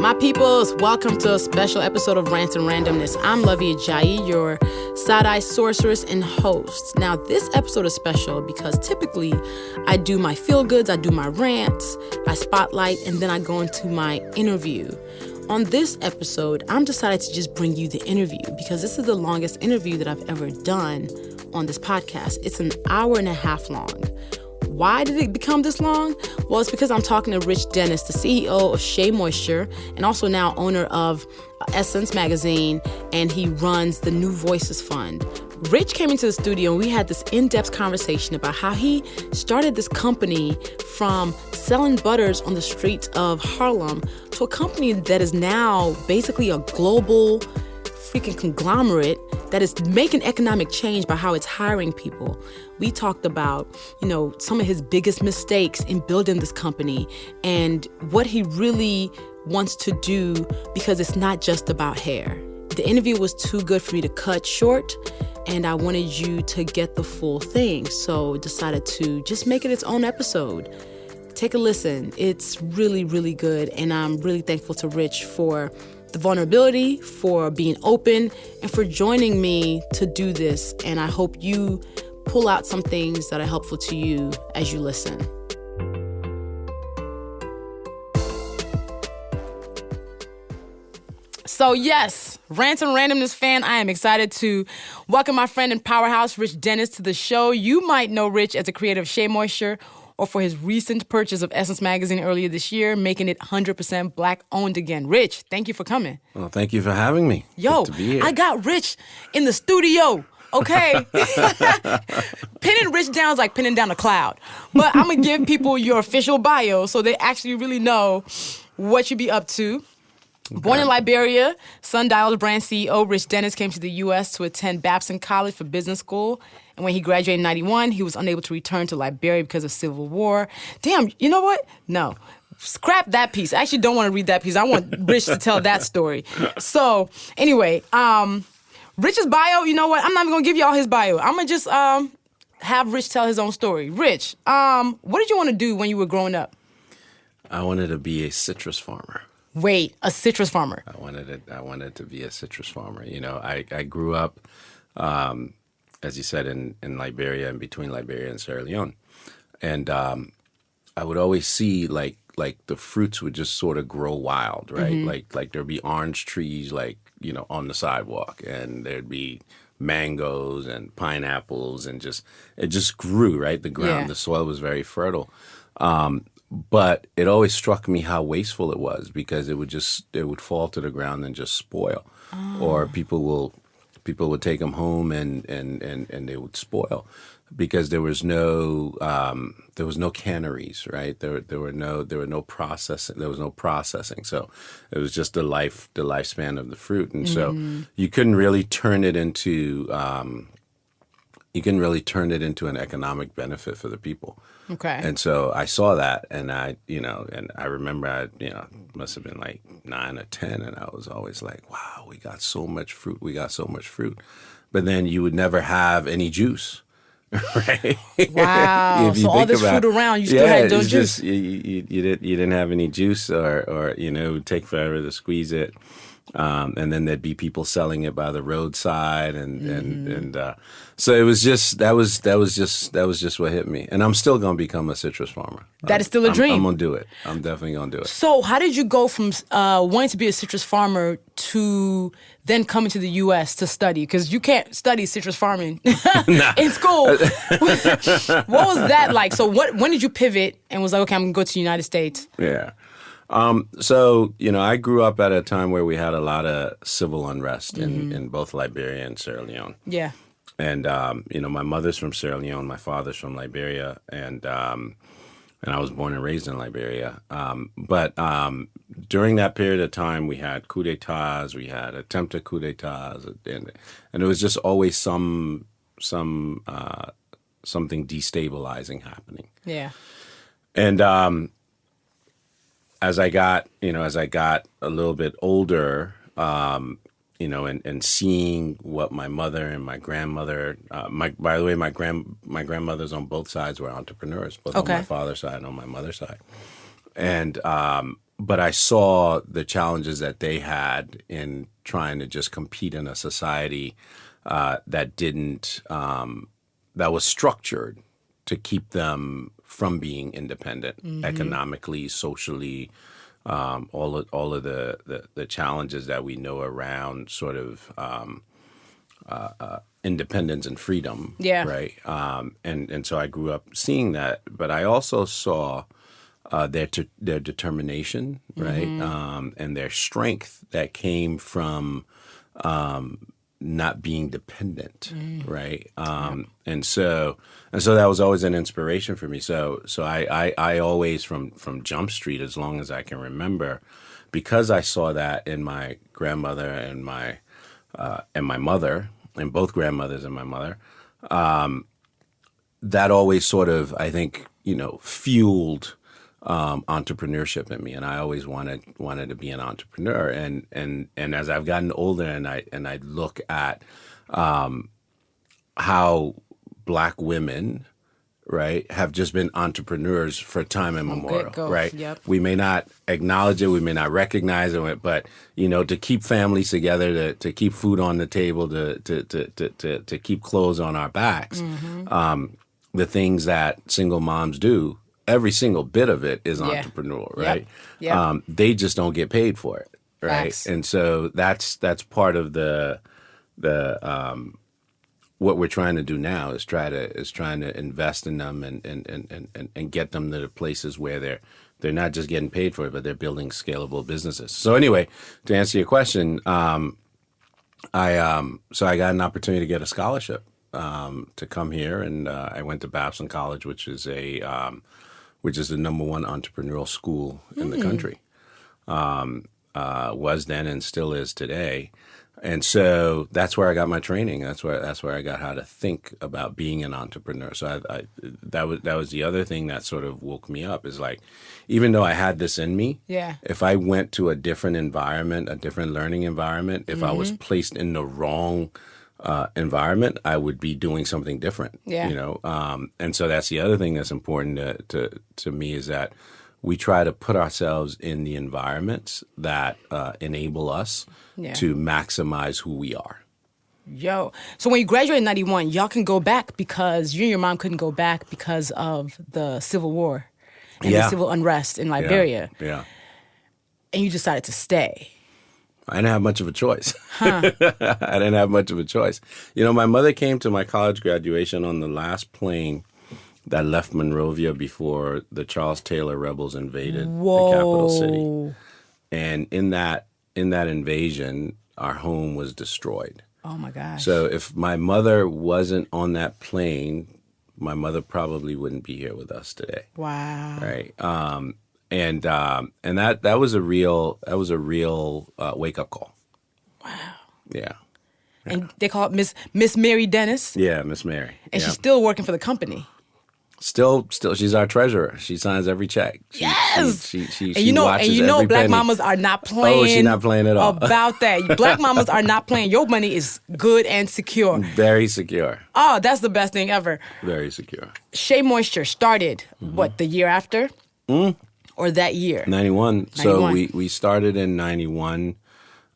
My peoples, welcome to a special episode of Rants and Randomness. I'm Luvvie Ajayi, your side-eye sorceress and host. Now, this episode is special because typically I do my feel-goods, I do my rants, I spotlight, and then I go into my interview. On this episode, I'm decided to just bring you the interview because this is the longest interview that I've ever done on this podcast. It's an hour and a half long. Why did it become this long? Well, it's because I'm talking to Rich Dennis, the CEO of Shea Moisture, and also now owner of Essence Magazine, and he runs the New Voices Fund. Rich came into the studio and we had this in-depth conversation about how he started this company from selling butters on the streets of Harlem to a company that is now basically a global freaking conglomerate that is making economic change by how it's hiring people. We talked about, some of his biggest mistakes in building this company and what he really wants to do because it's not just about hair. The interview was too good for me to cut short, and I wanted you to get the full thing, so decided to just make it its own episode. Take a listen. It's really, really good, and I'm really thankful to Rich for the vulnerability, for being open, and for joining me to do this. And I hope you pull out some things that are helpful to you as you listen. So yes, Rants and Randomness fan, I am excited to welcome my friend and powerhouse, Rich Dennis, to the show. You might know Rich as a creator of Shea Moisture, or for his recent purchase of Essence Magazine earlier this year, making it 100% Black-owned again. Rich, thank you for coming. Well, thank you for having me. Yo, good to be here. I got Rich in the studio, okay? Pinning Rich down is like pinning down a cloud. But I'm going to give people your official bio so they actually really know what you be up to. Okay. Born in Liberia, Sundial's brand CEO Rich Dennis came to the U.S. to attend Babson College for business school. And when he graduated in 91, he was unable to return to Liberia because of civil war. Damn, you know what? No. Scrap that piece. I actually don't want to read that piece. I want Rich to tell that story. So, anyway, Rich's bio, you know what? I'm not even going to give you all his bio. I'm going to just have Rich tell his own story. Rich, what did you want to do when you were growing up? I wanted to be a citrus farmer. Wait, a citrus farmer? I wanted to be a citrus farmer. I grew up, as you said, in Liberia and between Liberia and Sierra Leone. And I would always see like the fruits would just sort of grow wild, right? Mm-hmm. Like there'd be orange trees on the sidewalk, and there'd be mangoes and pineapples, and it just grew, right? The ground, the soil was very fertile. But it always struck me how wasteful it was because it would fall to the ground and just spoil, or people would take them home and they would spoil because there was no canneries, right? There was no processing. So it was just the lifespan of the fruit, and so you couldn't really turn it into an economic benefit for the people. Okay. And so I saw that, and I remember I must have been like 9 or 10, and I was always like, wow, we got so much fruit. But then you would never have any juice, right? Wow. So all this fruit around, you still had no juice. You didn't have any juice, or it would take forever to squeeze it. And then there'd be people selling it by the roadside, and so it was just that was just what hit me. And I'm still gonna become a citrus farmer. That is still a dream. I'm gonna do it. I'm definitely gonna do it. So how did you go from wanting to be a citrus farmer to then coming to the U.S. to study? Because you can't study citrus farming in school. What was that like? So when did you pivot and was like, okay, I'm gonna go to the United States? Yeah. So, I grew up at a time where we had a lot of civil unrest in both Liberia and Sierra Leone. Yeah. And, my mother's from Sierra Leone, my father's from Liberia, and I was born and raised in Liberia. But during that period of time, we had coups d'etats, we had attempted coups d'etats, and it was just always something destabilizing happening. Yeah. And as I got a little bit older, and seeing what my mother and my grandmother, by the way, my grandmothers on both sides were entrepreneurs, both on my father's side and on my mother's side. And but I saw the challenges that they had in trying to just compete in a society that didn't that was structured to keep them from being independent economically, socially, all of the challenges that we know around sort of independence and freedom. Yeah. Right. And so I grew up seeing that, but I also saw their determination, right, and their strength that came from not being dependent, right, and so that was always an inspiration for me. So I always from Jump Street, as long as I can remember, because I saw that in my grandmother and my mother, and both grandmothers and my mother, that always sort of, I think, fueled entrepreneurship in me, and I always wanted to be an entrepreneur. And as I've gotten older, and I look at how Black women, right, have just been entrepreneurs for time immemorial, right? Yep. We may not acknowledge it, we may not recognize it, but to keep families together, to keep food on the table, to keep clothes on our backs, the things that single moms do, every single bit of it is entrepreneurial, right? Yep. They just don't get paid for it, right? Facts. And so that's part of the what we're trying to do now is trying to invest in them and get them to the places where they're not just getting paid for it, but they're building scalable businesses. So anyway, to answer your question, I got an opportunity to get a scholarship to come here, and I went to Babson College, which is the number one entrepreneurial school in the country. Was then and still is today. And so that's where I got my training. That's where I got how to think about being an entrepreneur. So that was the other thing that sort of woke me up, is like, even though I had this in me, if I went to a different environment, a different learning environment, if I was placed in the wrong environment, I would be doing something different. And so that's the other thing that's important to me, is that we try to put ourselves in the environments that enable us to maximize who we are. So when you graduated in 91, y'all can go back because you and your mom couldn't go back because of the Civil War and the civil unrest in Liberia. Yeah. And you decided to stay. I didn't have much of a choice. I didn't have much of a choice. My mother came to my college graduation on the last plane that left Monrovia before the Charles Taylor rebels invaded the capital city. And in that invasion, our home was destroyed. Oh my gosh. So if my mother wasn't on that plane, my mother probably wouldn't be here with us today. Wow. Right. And that was a real wake up call. Wow. Yeah. And they call it Miss Mary Dennis. Yeah, Miss Mary. And she's still working for the company. Still, she's our treasurer. She signs every check. She watches every Black penny. mamas are not playing. Oh, she's not playing at all. About that. Black mamas are not playing. Your money is good and secure. Very secure. Oh, that's the best thing ever. Very secure. Shea Moisture started, the year after? Or that year? 91. So we started in 91.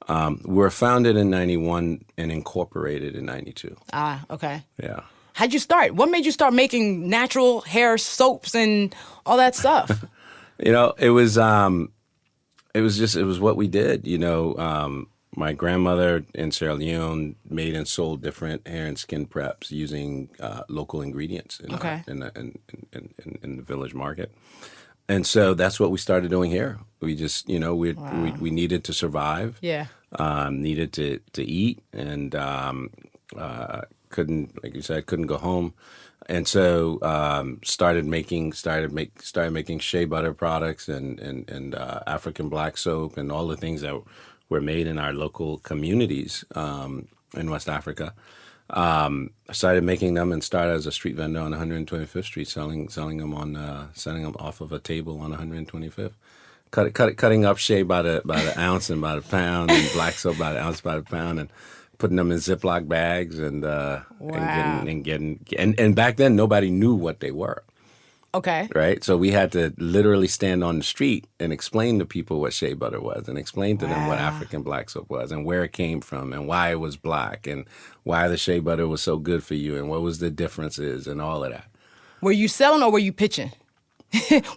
We were founded in 91 and incorporated in 92. Ah, okay. Yeah. How'd you start? What made you start making natural hair soaps and all that stuff? It was what we did. My grandmother in Sierra Leone made and sold different hair and skin preps using local ingredients in the village market. And so that's what we started doing here. We just, we needed to survive. Yeah. Needed to eat, and couldn't, like you said, couldn't go home, and so started making shea butter products and African black soap and all the things that were made in our local communities in West Africa. Started making them and started as a street vendor on 125th Street, selling them off of a table on 125th. Cutting up shea by the ounce and by the pound, and black soap by the ounce by the pound, and putting them in Ziploc bags and back then nobody knew what they were. Okay. Right? So we had to literally stand on the street and explain to people what shea butter was and explain to them what African black soap was and where it came from and why it was black and why the shea butter was so good for you and what was the differences and all of that. Were you selling or were you pitching?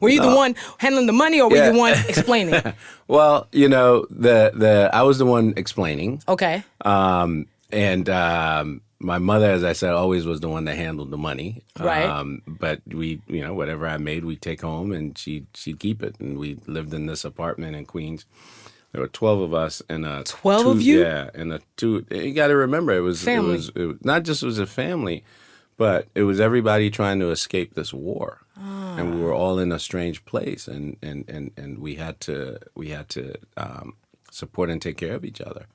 Were you the one handling the money or were you the one explaining? Well, I was the one explaining. Okay. My mother, as I said, always was the one that handled the money. Right. But we, whatever I made, we'd take home and she'd keep it. And we lived in this apartment in Queens. There were 12 of us and 12 of you? Yeah, and a two. You got to remember, it was not just it was a family, but it was everybody trying to escape this war, and we were all in a strange place, and we had to support and take care of each other.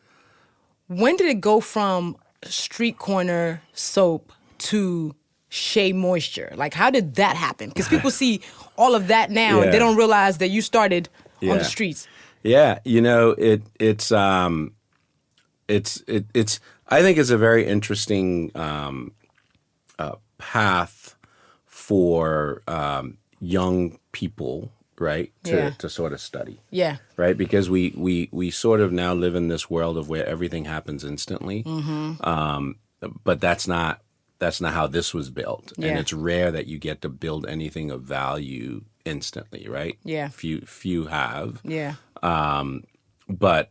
When did it go from street corner soap to Shea Moisture? Like, how did that happen? Because people see all of that now and they don't realize that you started on the streets. Yeah, it's I think it's a very interesting path for young people, right, to sort of study. Yeah. Right, because we sort of now live in this world of where everything happens instantly. Mm-hmm. But that's not how this was built. Yeah. And it's rare that you get to build anything of value instantly, right? Yeah. Few have. Yeah. But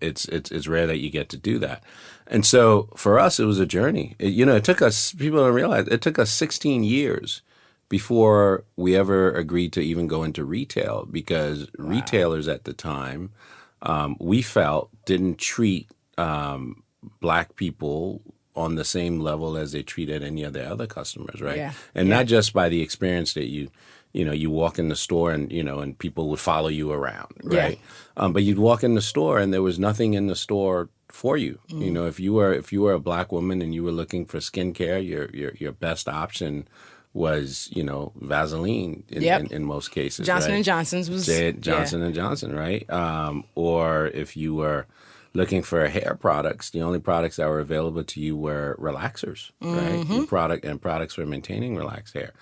it's rare that you get to do that. And so for us, it was a journey. It took us, people don't realize, it took us 16 years before we ever agreed to even go into retail because retailers at the time, we felt, didn't treat black people on the same level as they treated any of their other customers, right? Yeah. And not just by the experience that you walk in the store and, and people would follow you around, right? Yeah. But you'd walk in the store and there was nothing in the store for you. Mm. If you were a black woman and you were looking for skincare, your best option was, Vaseline in most cases. Johnson right? & Johnson's was Johnson & Johnson, right? Or if you were looking for hair products, the only products that were available to you were relaxers, right? And products for maintaining relaxed hair.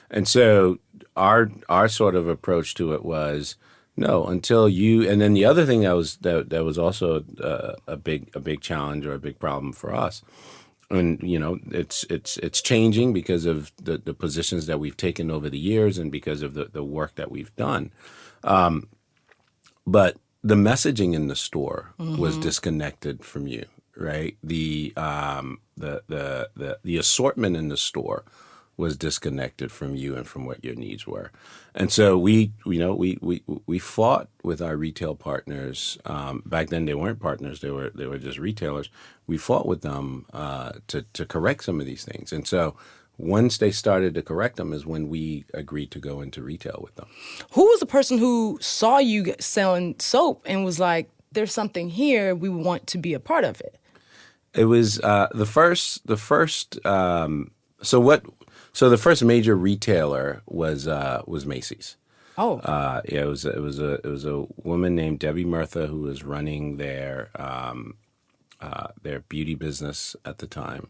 And so our sort of approach to it was no, until you. And then the other thing that was also a big challenge or a big problem for us, and it's changing because of the positions that we've taken over the years and because of the work that we've done, but the messaging in the store was disconnected from you, right? The assortment in the store was disconnected from you and from what your needs were. And so we fought with our retail partners. Back then they weren't partners, they were just retailers. We fought with them to correct some of these things. And so once they started to correct them is when we agreed to go into retail with them. Who was the person who saw you selling soap and was like, there's something here, we want to be a part of it? It was the first So the first major retailer was Macy's. Oh, it was a woman named Debbie Murtha who was running their beauty business at the time,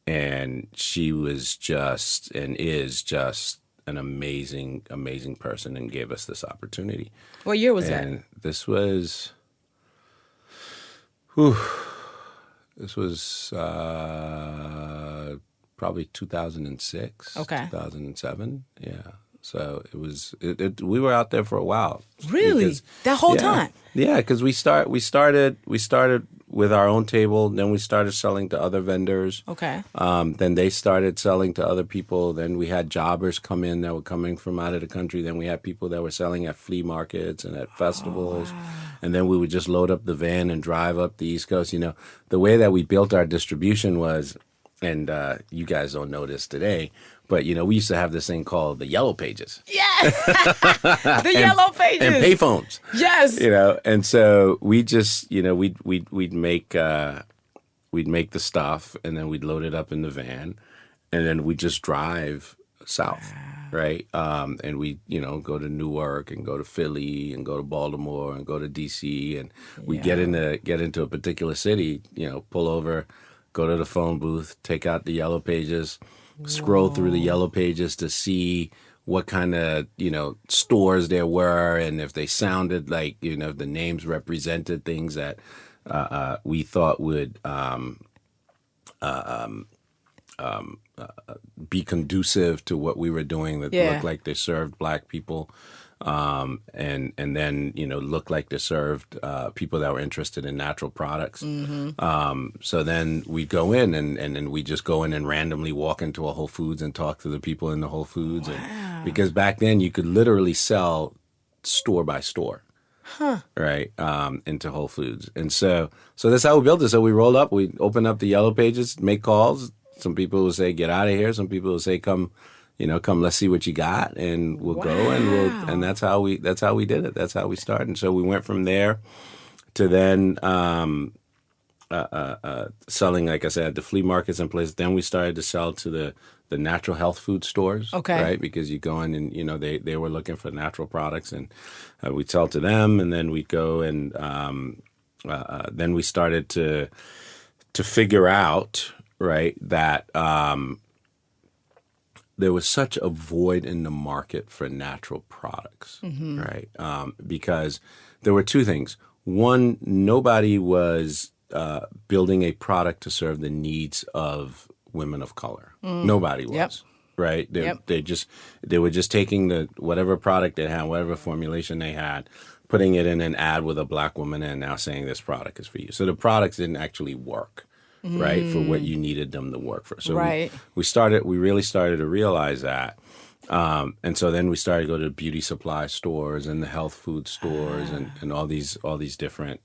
and she was just and is just an amazing person, and gave us this opportunity. What year was that? And this was. This was probably 2006, 2007. Yeah. So it was. We were out there for a while. Really? That whole time? Yeah, because we started with our own table. Then we started selling to other vendors. Okay. Then they started selling to other people. Then we had jobbers come in that were coming from out of the country. Then we had people that were selling at flea markets and at festivals. Oh, wow. And then we would just load up the van and drive up the East Coast. The way that we built our distribution was, and you guys don't know this today, but, we used to have this thing called the Yellow Pages. Yes! The Yellow Pages! And payphones. Yes! And so we just, we'd make the stuff, and then we'd load it up in the van, and then we'd just drive south, right? And we, go to Newark and go to Philly and go to Baltimore and go to D.C. And we get into a particular city, pull over, go to the phone booth, take out the Yellow Pages, scroll through the Yellow Pages to see what kind of, stores there were, and if they sounded like, if the names represented things that we thought would be conducive to what we were doing, that looked like they served Black people, and then looked like they served people that were interested in natural products. So then we go in and then we just go in and randomly walk into a Whole Foods and talk to the people in the Whole Foods, and because back then you could literally sell store by store. Right, into Whole Foods. And so that's how we built it. So we rolled up, we opened up the yellow pages, make calls. Some people will say, get out of here. Some people will say, come, let's see what you got. And we'll go and that's how we did it. That's how we started. And so we went from there to then selling, like I said, at the flea markets and places. Then we started to sell to the natural health food stores, right? Because you go in and, they were looking for natural products, and we'd sell to them, and then we'd go and then we started to figure out, right, that there was such a void in the market for natural products, right? Because there were two things. One, nobody was building a product to serve the needs of women of color. Nobody was, right? They were just taking whatever product they had, whatever formulation they had, putting it in an ad with a Black woman and now saying this product is for you. So the products didn't actually work, right, for what you needed them to work for. So we really started to realize that. And so then we started to go to beauty supply stores and the health food stores and all these different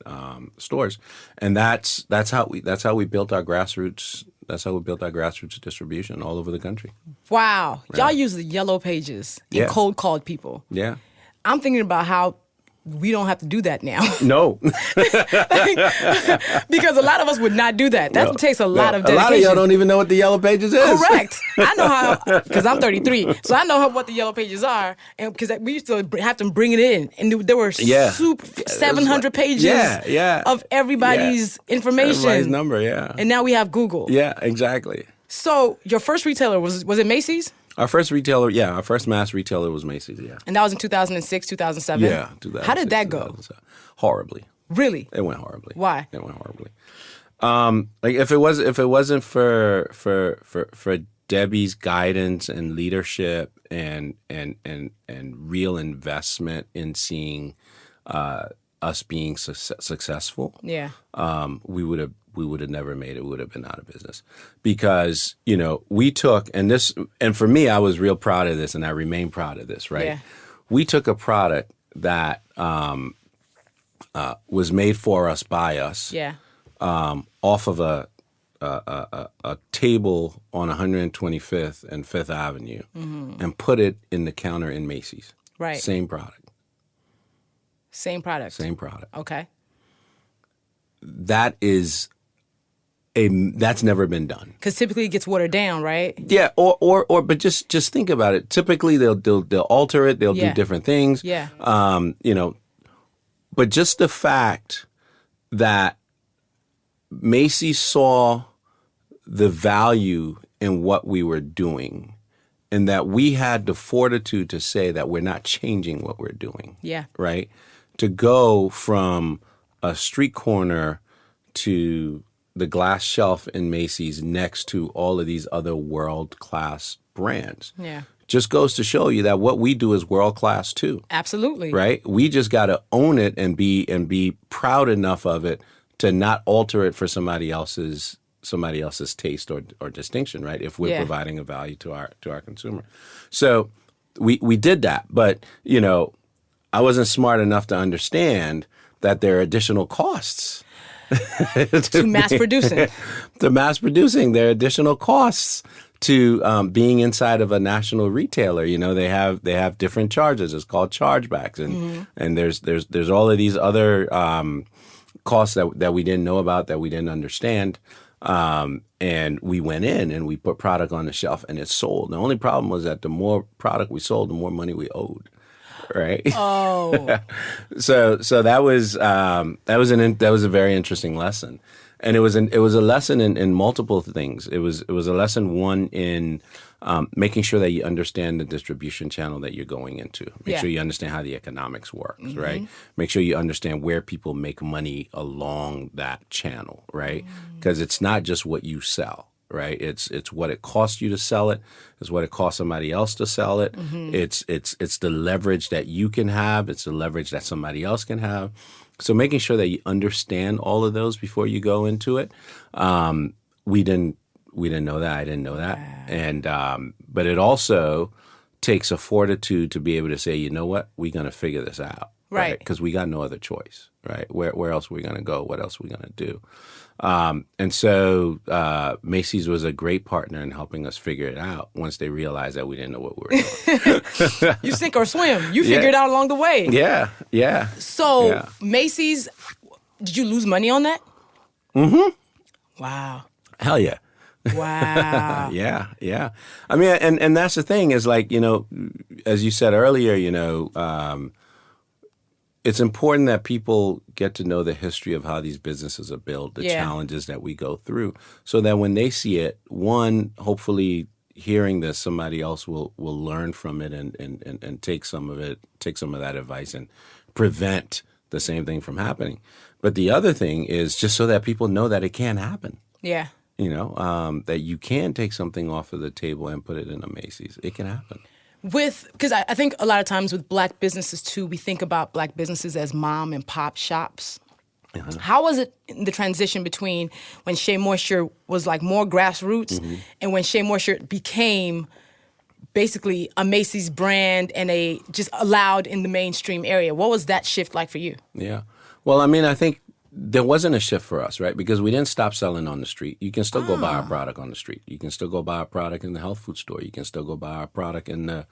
stores. And that's how we built our grassroots. That's how we built our grassroots distribution all over the country. Wow. Right. Y'all use the yellow pages and cold called people. Yeah. I'm thinking about how we don't have to do that now. No. Because a lot of us would not do that. That takes a lot of dedication. A lot of y'all don't even know what the yellow pages is. Correct. I know how, because I'm 33, so I know what the yellow pages are, and because we used to have to bring it in, and there were 700 pages of everybody's information. Everybody's number, And now we have Google. Yeah, exactly. So your first retailer, was it Macy's? Our first retailer, our first mass retailer was Macy's, And that was in 2006, 2007? Yeah, 2006. How did that go? Horribly. Really? It went horribly. Why? It went horribly. Like if it wasn't for Debbie's guidance and leadership and real investment in seeing us being successful, we would have never made it. We would have been out of business because, we took, and for me, I was real proud of this and I remain proud of this, right? Yeah. We took a product that was made for us by us off of a table on 125th and 5th Avenue and put it in the counter in Macy's. Right. Same product. Same product. Same product. Okay. That's never been done. Because typically it gets watered down, right? Yeah, but just think about it. Typically they'll alter it. They'll do different things. Yeah. But just the fact that Macy's saw the value in what we were doing, and that we had the fortitude to say that we're not changing what we're doing. Yeah. Right? To go from a street corner to the glass shelf in Macy's next to all of these other world-class brands. Yeah. Just goes to show you that what we do is world-class too. Absolutely. Right? We just got to own it and be proud enough of it to not alter it for somebody else's taste or distinction, right? If we're providing a value to our consumer. So we did that, but I wasn't smart enough to understand that there are additional costs to mass producing. To mass producing, there are additional costs to being inside of a national retailer. They have different charges. It's called chargebacks, and there's all of these other costs that we didn't know about, that we didn't understand. And we went in and we put product on the shelf and it sold. The only problem was that the more product we sold, the more money we owed. Right. Oh. So that was a very interesting lesson, and it was a lesson in multiple things. It was a lesson, one, in making sure that you understand the distribution channel that you're going into. Make Yeah. sure you understand how the economics works, right? Make sure you understand where people make money along that channel, right? Because it's not just what you sell, right? It's what it costs you to sell it. It's what it costs somebody else to sell it. It's the leverage that you can have. It's the leverage that somebody else can have. So making sure that you understand all of those before you go into it. We didn't know that. I didn't know that. And but it also takes a fortitude to be able to say, you know what, we're going to figure this out, Right. Because we got no other choice, right? Where else are we going to go? What else are we going to do? And so Macy's was a great partner in helping us figure it out once they realized that we didn't know what we were doing. You sink or swim. You figure it out along the way. Yeah. So Yeah. Macy's, did you lose money on that? Wow. Hell yeah. Wow. Yeah. I mean, and that's the thing is like, as you said earlier, it's important that people get to know the history of how these businesses are built, the challenges that we go through, so that when they see it, one, hopefully hearing this, somebody else will learn from it and take some of that advice and prevent the same thing from happening. But the other thing is just so that people know that it can happen. Yeah. That you can take something off of the table and put it in a Macy's. It can happen. Because I think a lot of times with black businesses too, we think about black businesses as mom and pop shops. How was it in the transition between when Shea Moisture was like more grassroots and when Shea Moisture became basically a Macy's brand and just allowed in the mainstream area? What was that shift like for you? Yeah. Well, I mean, I think there wasn't a shift for us, right? Because we didn't stop selling on the street. You can still go buy our product on the street. You can still go buy our product in the health food store. You can still go buy our product in the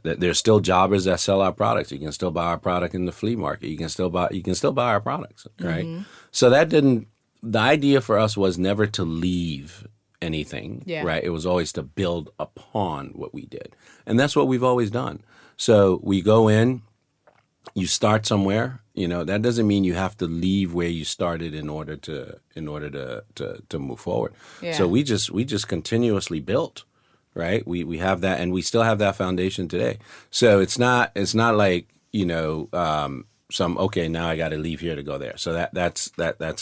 there's still jobbers that sell our products. You can still buy our product in the flea market. You can still buy our products, right? So the idea for us was never to leave anything, right? It was always to build upon what we did. And that's what we've always done. So we go in, you start somewhere. That doesn't mean you have to leave where you started in order to move forward. Yeah. So we just continuously built, right? We have that, and we still have that foundation today. So it's not like okay, now I got to leave here to go there. So that's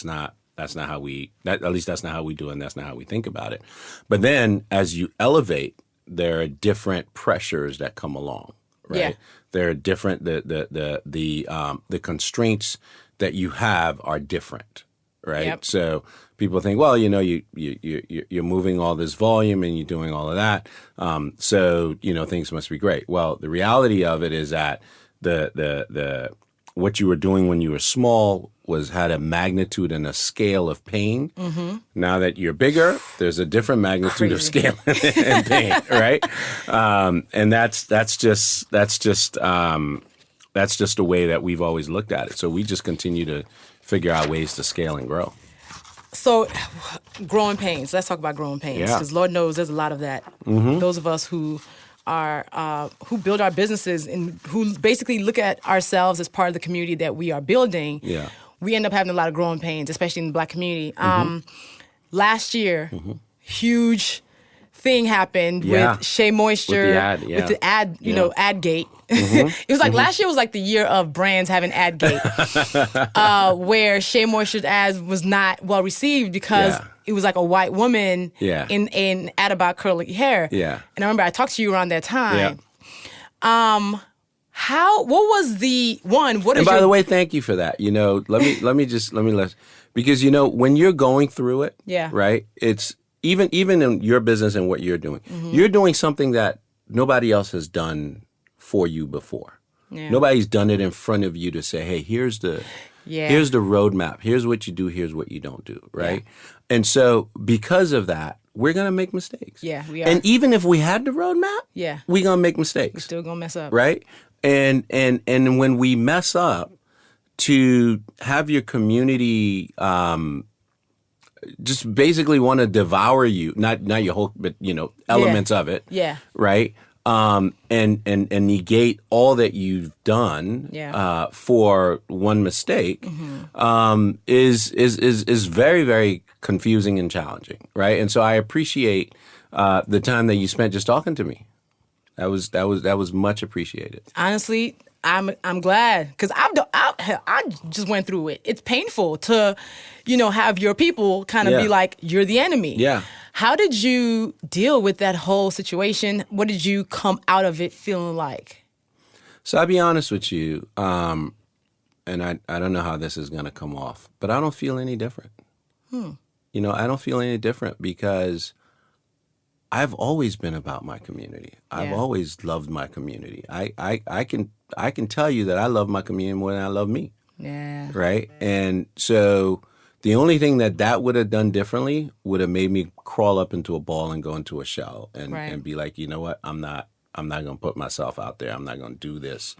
not how we at least that's not how we do it, and that's not how we think about it. But then as you elevate, there are different pressures that come along. Right. Yeah. There are different the constraints that you have are different. Right. Yep. So people think, well, you're moving all this volume and you're doing all of that. So things must be great. Well, the reality of it is that the what you were doing when you were small had a magnitude and a scale of pain. Now that you're bigger, there's a different magnitude of scale and pain, right? And that's just the way that we've always looked at it. So we just continue to figure out ways to scale and grow. So, growing pains. Let's talk about growing pains, because Lord knows there's a lot of that. Those of us who who build our businesses and who basically look at ourselves as part of the community that we are building. Yeah. We end up having a lot of growing pains, especially in the black community. Last year, huge thing happened with Shea Moisture, with the ad, ad gate. It was like last year was like the year of brands having ad gate, where Shea Moisture's ads was not well received because it was like a white woman in an ad about curly hair. Yeah. And I remember I talked to you around that time. Yeah. What was the one? What? And by the way, thank you for that. Because when you're going through it, right? It's even in your business and what you're doing, you're doing something that nobody else has done for you before. Yeah. Nobody's done it in front of you to say, hey, here's the roadmap. Here's what you do. Here's what you don't do. Right. Yeah. And so because of that, we're going to make mistakes. Yeah, we are. And even if we had the roadmap, we're going to make mistakes. We're still going to mess up. Right. And when we mess up, to have your community just basically want to devour you, not your whole, but elements of it. Yeah. Right. And negate all that you've done for one mistake is very, very confusing and challenging. Right. And so I appreciate the time that you spent just talking to me. That was much appreciated. Honestly, I'm glad, because I just went through it. It's painful to, have your people kind of be like, you're the enemy. Yeah. How did you deal with that whole situation? What did you come out of it feeling like? So I'll be honest with you, and I don't know how this is going to come off, but I don't feel any different. I don't feel any different because I've always been about my community. I've always loved my community. I can tell you that I love my community more than I love me. Yeah. Right? And so the only thing that would have done differently would have made me crawl up into a ball and go into a shell and be like, you know what? I'm not going to put myself out there. I'm not going to do this.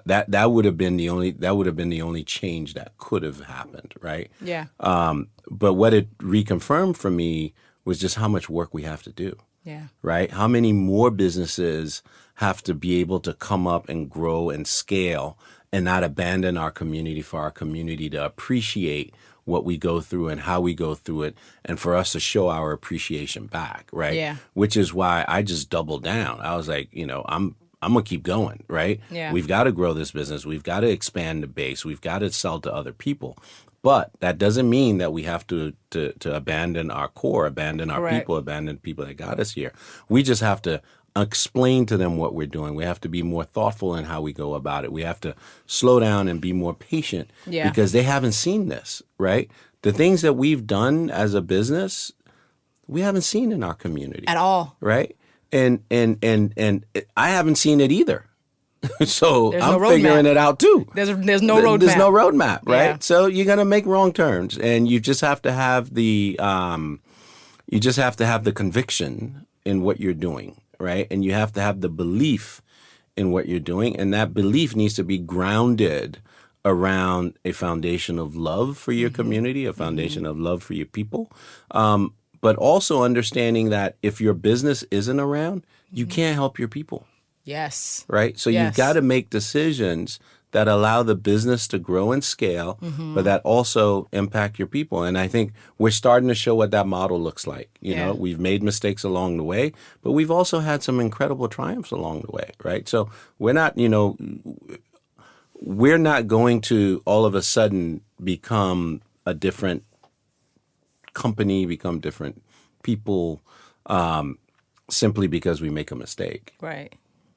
That would have been the only change that could have happened, right? Yeah. But what it reconfirmed for me was just how much work we have to do. Yeah. Right? How many more businesses have to be able to come up and grow and scale and not abandon our community for our community to appreciate what we go through and how we go through it, and for us to show our appreciation back, right? Yeah. Which is why I just doubled down. I was like, I'm going to keep going, right? Yeah. We've got to grow this business. We've got to expand the base. We've got to sell to other people. But that doesn't mean that we have to abandon our core, abandon our people, abandon people that got us here. We just have to explain to them what we're doing. We have to be more thoughtful in how we go about it. We have to slow down and be more patient because they haven't seen this, right? The things that we've done as a business, we haven't seen in our community. At all. Right? And I haven't seen it either. So There's I'm no figuring it out too. There's no roadmap. There's no roadmap, right? Yeah. So you're gonna make wrong turns, and you just have to have the conviction in what you're doing, right? And you have to have the belief in what you're doing, and that belief needs to be grounded around a foundation of love for your community, a foundation of love for your people, but also understanding that if your business isn't around, you can't help your people. Yes. Right? So you've got to make decisions that allow the business to grow and scale, but that also impact your people. And I think we're starting to show what that model looks like. You know, we've made mistakes along the way, but we've also had some incredible triumphs along the way, right? So we're not going to all of a sudden become a different company, become different people, simply because we make a mistake. Right.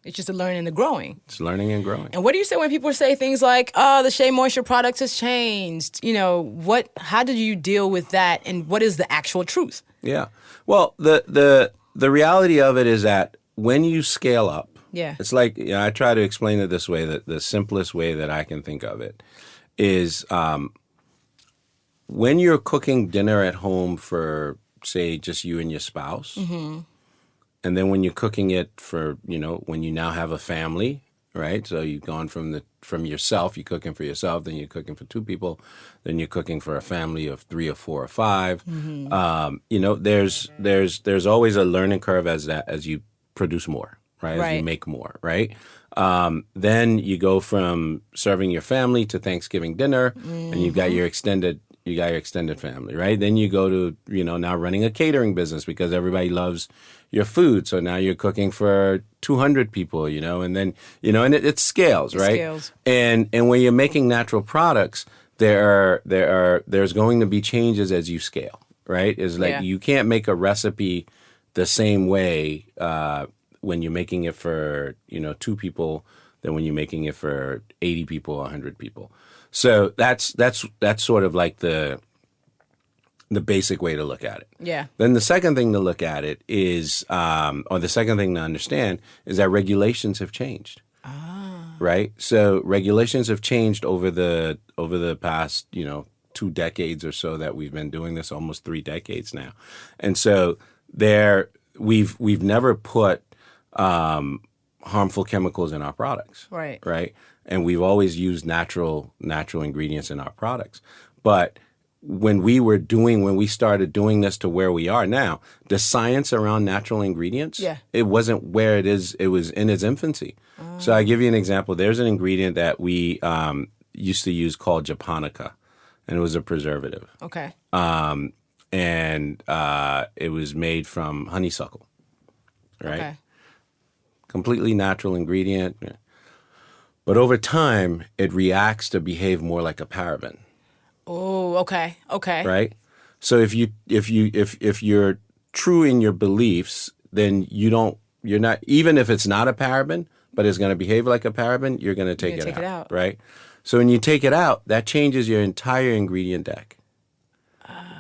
It's just a learning and the growing. It's learning and growing. And what do you say when people say things like, "Oh, the Shea Moisture product has changed"? How did you deal with that, and what is the actual truth? Yeah. Well, the reality of it is that when you scale up, it's like, I try to explain it this way, that the simplest way that I can think of it is when you're cooking dinner at home for, say, just you and your spouse. And then when you're cooking it for, when you now have a family, right? So you've gone from yourself, you're cooking for yourself, then you're cooking for two people, then you're cooking for a family of 3 or 4 or 5. There's always a learning curve as you produce more, right? As you make more, right? Then you go from serving your family to Thanksgiving dinner, and you've got your extended family, right? Then you go to, now running a catering business because everybody loves your food. So now you're cooking for 200 people, and then, and it scales, right? Scales. And when you're making natural products, there's going to be changes as you scale, right? It's like you can't make a recipe the same way when you're making it for, 2 people than when you're making it for 80 people, 100 people. So that's sort of like the basic way to look at it. Yeah. Then the second thing to look at it is, or the second thing to understand is that regulations have changed. Right? So regulations have changed over the past, 2 decades or so that we've been doing this, almost 3 decades now. And so we've never put harmful chemicals in our products. Right. Right? And we've always used natural ingredients in our products. But when we started doing this to where we are now, the science around natural ingredients, it wasn't where it is. It was in its infancy. So I give you an example. There's an ingredient that we used to use called japonica, and it was a preservative. Okay. and it was made from honeysuckle, right? Okay. Completely natural ingredient. But over time, it reacts to behave more like a paraben, Oh, okay. Okay. right? So if you're true in your beliefs, then you're not, even if it's not a paraben, but it's going to behave like a paraben, you're going to take You're it gonna take it out, out. right? So when you take it out, that changes your entire ingredient deck,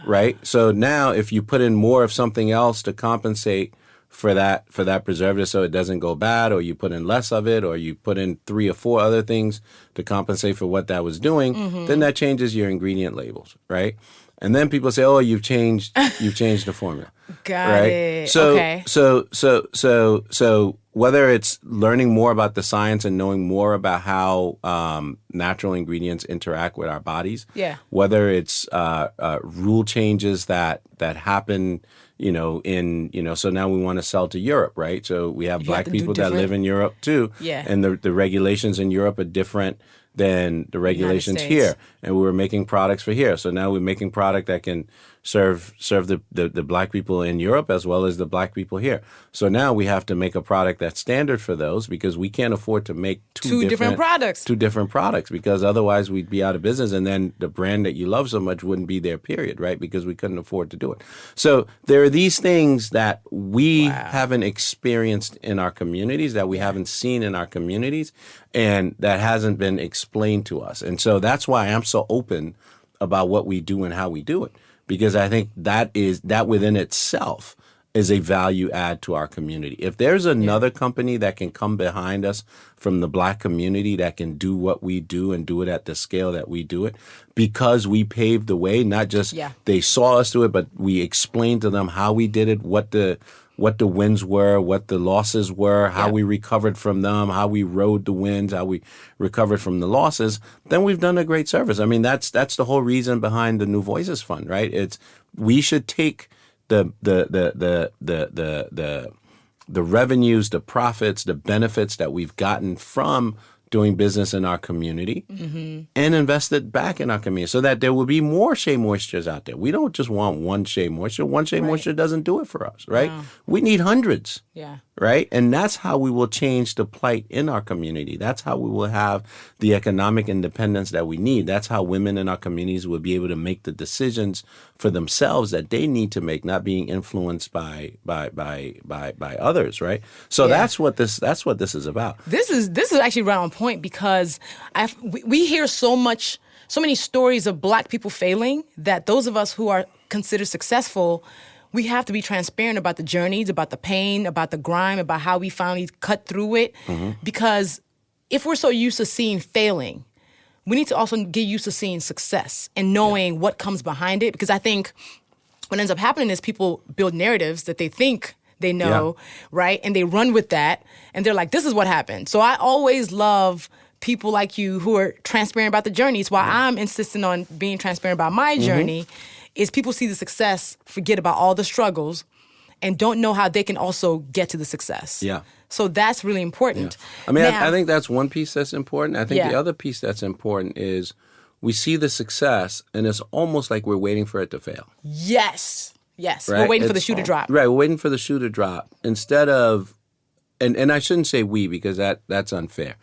right? So now if you put in more of something else to compensate for that preservative so it doesn't go bad, or you put in less of it, or you put in 3 or 4 other things to compensate for what that was doing, then that changes your ingredient labels, right? And then people say, "Oh, you've changed the formula." Got Right? it. So, Okay. so whether it's learning more about the science and knowing more about how natural ingredients interact with our bodies, Yeah. whether it's rule changes that happen, so now we want to sell to Europe, right? So we have You black have to do people that live different- in Europe too, Yeah. and the regulations in Europe are different than the regulations States. here, and we were making products for here. So now we're making product that can serve the black people in Europe as well as the black people here. So now we have to make a product that's standard for those, because we can't afford to make Two different products. Two different products, because otherwise we'd be out of business, and then the brand that you love so much wouldn't be there, period, right? Because we couldn't afford to do it. So there are these things that we haven't experienced in our communities, that we haven't seen in our communities, and that hasn't been explained to us. And so that's why I'm so open about what we do and how we do it, because I think that within itself is a value add to our community. If there's another company that can come behind us from the black community that can do what we do and do it at the scale that we do it, because we paved the way, not just they saw us do it, but we explained to them how we did it, what the wins were, what the losses were, how we recovered from them, how we rode the wins, how we recovered from the losses, then we've done a great service. I mean, that's the whole reason behind the New Voices Fund, right? We should take the revenues, the profits, the benefits that we've gotten from doing business in our community and invest it back in our community so that there will be more Shea Moistures out there. We don't just want one Shea Moisture. One Shea Moisture doesn't do it for us, right? No. We need hundreds. Yeah. Right? And that's how we will change the plight in our community. That's how we will have the economic independence that we need. That's how women in our communities will be able to make the decisions for themselves that they need to make, not being influenced by others, right? So that's what this is about. This is actually right on point, because we hear so many stories of black people failing, that those of us who are considered successful, we have to be transparent about the journeys, about the pain, about the grime, about how we finally cut through it. Because if we're so used to seeing failing, we need to also get used to seeing success and knowing what comes behind it. Because I think what ends up happening is people build narratives that they think they know, right? And they run with that, and they're like, this is what happened. So I always love people like you who are transparent about the journeys. While I'm insisting on being transparent about my journey, is people see the success, forget about all the struggles, and don't know how they can also get to the success. Yeah. So that's really important. I mean, Now, I think that's one piece that's important. I think the other piece that's important is we see the success, and it's almost like we're waiting for it to fail. Yes. Right? We're waiting for the shoe to drop. Right, we're waiting for the shoe to drop. Instead of, and I shouldn't say we, because that's unfair.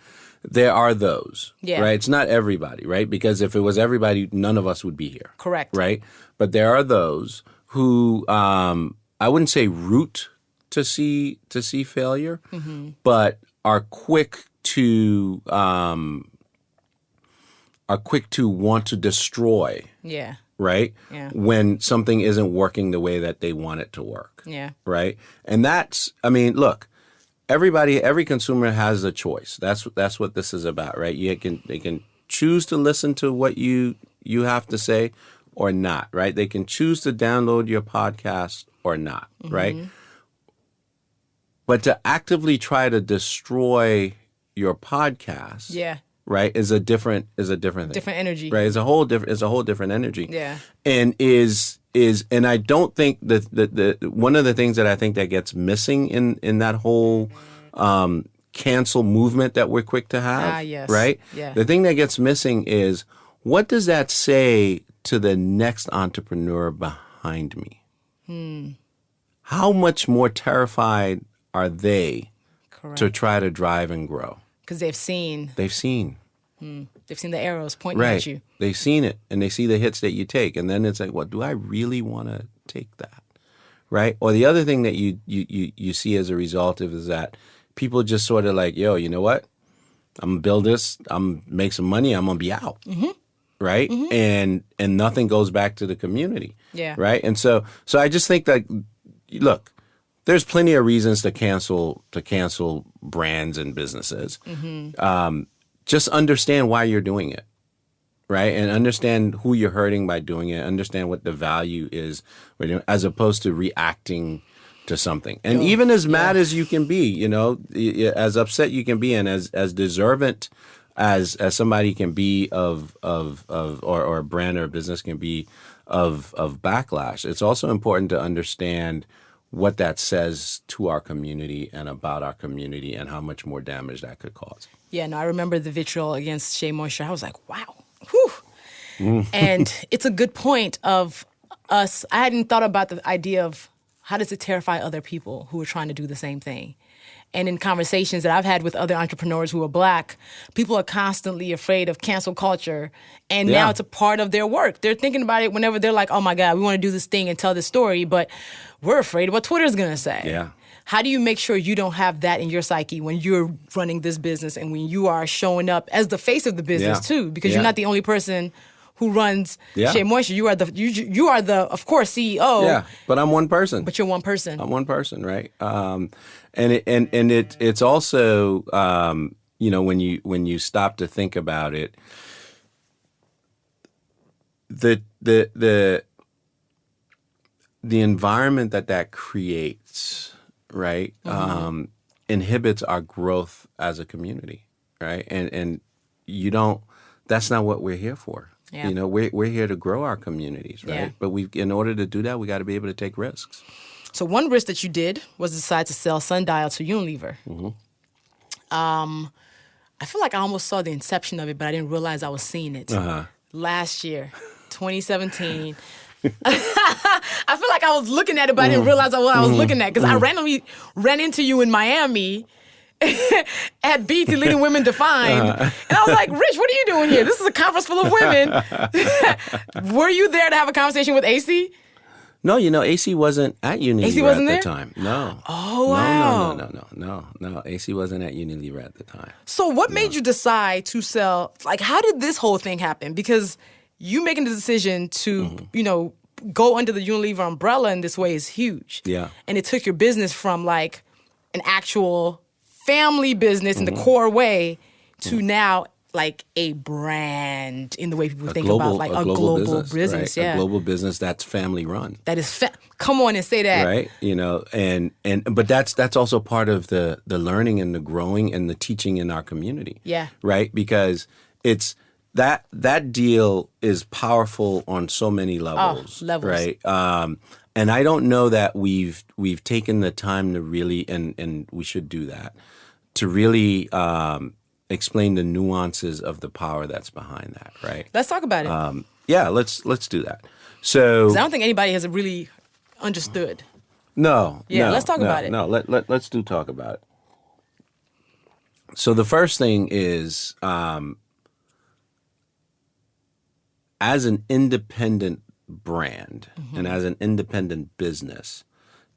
There are those, right? It's not everybody, right? Because if it was everybody, none of us would be here. Correct. Right? But there are those who, I wouldn't say root to see failure, but are quick to want to destroy. Yeah. Right? Yeah. When something isn't working the way that they want it to work. Yeah. Right? And look, every consumer has a choice. That's what this is about, right? They can choose to listen to what you have to say or not, right? They can choose to download your podcast or not, right? But to actively try to destroy your podcast, right, is a different thing. Different energy. Right? It's a whole different energy. Yeah. And and I don't think that one of the things that I think that gets missing in that whole cancel movement that we're quick to have, right? Yeah. The thing that gets missing is, what does that say to the next entrepreneur behind behind me? How much more terrified are they Correct. to try to drive and grow? Because they've seen They've seen. the arrows pointing Right. at you. They've seen it, and they see the hits that you take. And then it's like, well, do I really want to take that? Right? Or the other thing that you see as a result of is that people just sort of like, yo, you know what? I'm going to build this. I'm going to make some money. I'm going to be out. Right? And nothing goes back to the community. Yeah. Right? And so I just think that, look, there's plenty of reasons to cancel brands and businesses. Just understand why you're doing it, right? And understand who you're hurting by doing it. Understand what the value is, as opposed to reacting to something. And even as mad as you can be, you know, as upset you can be, and as deservant as somebody can be of or a brand or a business can be of backlash. It's also important to understand what that says to our community and about our community and how much more damage that could cause. Yeah, no, I remember the vitriol against Shea Moisture. I was like, wow. Whew. And it's a good point of us. I hadn't thought about the idea of how does it terrify other people who are trying to do the same thing. And in conversations that I've had with other entrepreneurs who are Black, people are constantly afraid of cancel culture. And now it's a part of their work. They're thinking about it whenever they're like, oh my God, we want to do this thing and tell this story, but we're afraid of what Twitter's going to say. Yeah. How do you make sure you don't have that in your psyche when you're running this business and when you are showing up as the face of the business too? Because you're not the only person who runs Shea Moisture. You are the of course CEO. Yeah, but I'm one person. But you're one person. I'm one person, right? It's also you know, when you stop to think about it, the environment that creates, right, inhibits our growth as a community, right? And you don't. That's not what we're here for. Yeah. You know, we're here to grow our communities, right? Yeah. But in order to do that, we got to be able to take risks. So one risk that you did was decide to sell Sundial to Unilever. I feel like I almost saw the inception of it, but I didn't realize I was seeing it. Last year, 2017. I feel like I was looking at it, but I didn't realize what I was looking at because I randomly ran into you in Miami at BT Leading Women Defined. And I was like, Rich, what are you doing here? This is a conference full of women. Were you there to have a conversation with AC? No, you know, AC wasn't at Unilever AC wasn't at there? the time. No. Oh, wow. No. AC wasn't at Unilever at the time. So what made you decide to sell? Like, how did this whole thing happen? Because you making the decision to, you know, go under the Unilever umbrella in this way is huge. Yeah. And it took your business from like an actual family business in the core way to now like a brand in the way people think about like a global business. Right? Yeah. A global business that's family run. That is come on and say that. Right. You know, but that's also part of the learning and the growing and the teaching in our community. Yeah. Right? Because it's that deal is powerful on so many levels. Right. And I don't know that we've taken the time to really, and we should do that, to really explain the nuances of the power that's behind that, right? Let's talk about it. Yeah, let's do that. So 'Cause I don't think anybody has really understood. No. Let's talk about it. No, let's talk about it. So the first thing is, as an independent brand and as an independent business,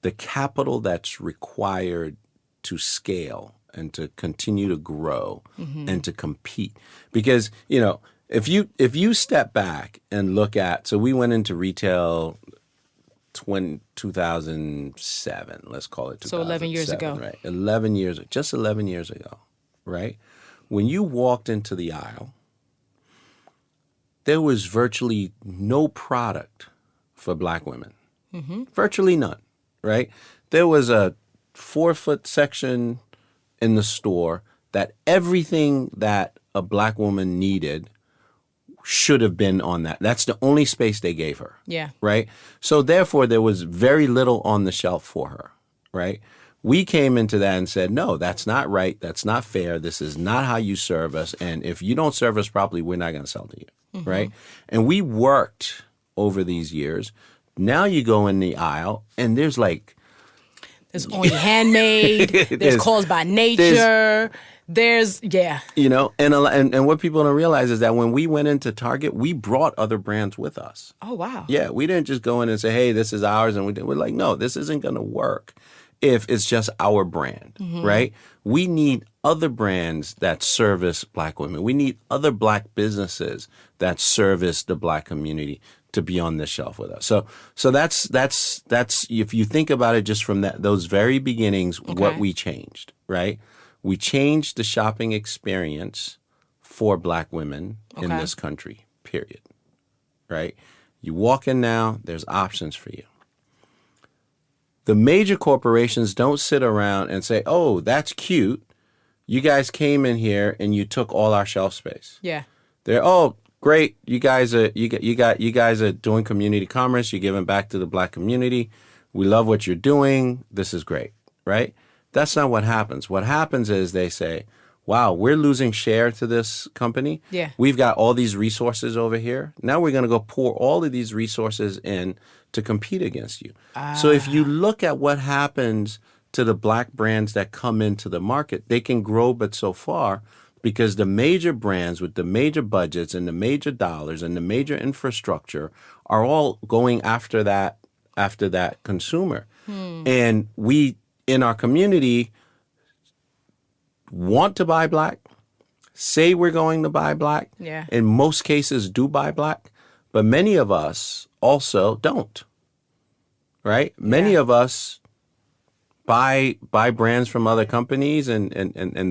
the capital that's required to scale and to continue to grow and to compete. Because, you know, if you step back and look at, so we went into retail 2007, let's call it 2007. So 11 years ago. Right, 11 years ago, right? When you walked into the aisle, there was virtually no product for Black women. Virtually none, right? There was a 4-foot section in the store that everything that a Black woman needed should have been on that. That's the only space they gave her. Yeah. Right? So therefore, there was very little on the shelf for her, right? We came into that and said, no, that's not right. That's not fair. This is not how you serve us. And if you don't serve us properly, we're not going to sell to you, right? And we worked over these years Now you go in the aisle and there's like, There's only handmade. There's calls by nature. There's you know, and what people don't realize is that when we went into Target, we brought other brands with us. Oh, wow. Yeah, we didn't just go in and say, hey, this is ours. And we're like, no, this isn't going to work if it's just our brand, right? We need other brands that service Black women. We need other Black businesses that service the Black community to be on this shelf with us. So that's if you think about it just from those very beginnings, what we changed, right? We changed the shopping experience for Black women in this country, period, right? You walk in now, there's options for you. The major corporations don't sit around and say, oh, that's cute. You guys came in here and you took all our shelf space. Yeah. They're, oh, great. You guys are doing community commerce. You're giving back to the Black community. We love what you're doing. This is great, right? That's not what happens. What happens is they say, wow, we're losing share to this company. Yeah. We've got all these resources over here. Now we're going to go pour all of these resources in to compete against you. So if you look at what happens to the Black brands that come into the market, they can grow but so far because the major brands with the major budgets and the major dollars and the major infrastructure are all going after that consumer. And we, in our community, want to buy Black, say we're going to buy Black, in most cases do buy Black, but many of us also don't, right? Many of us buy brands from other companies and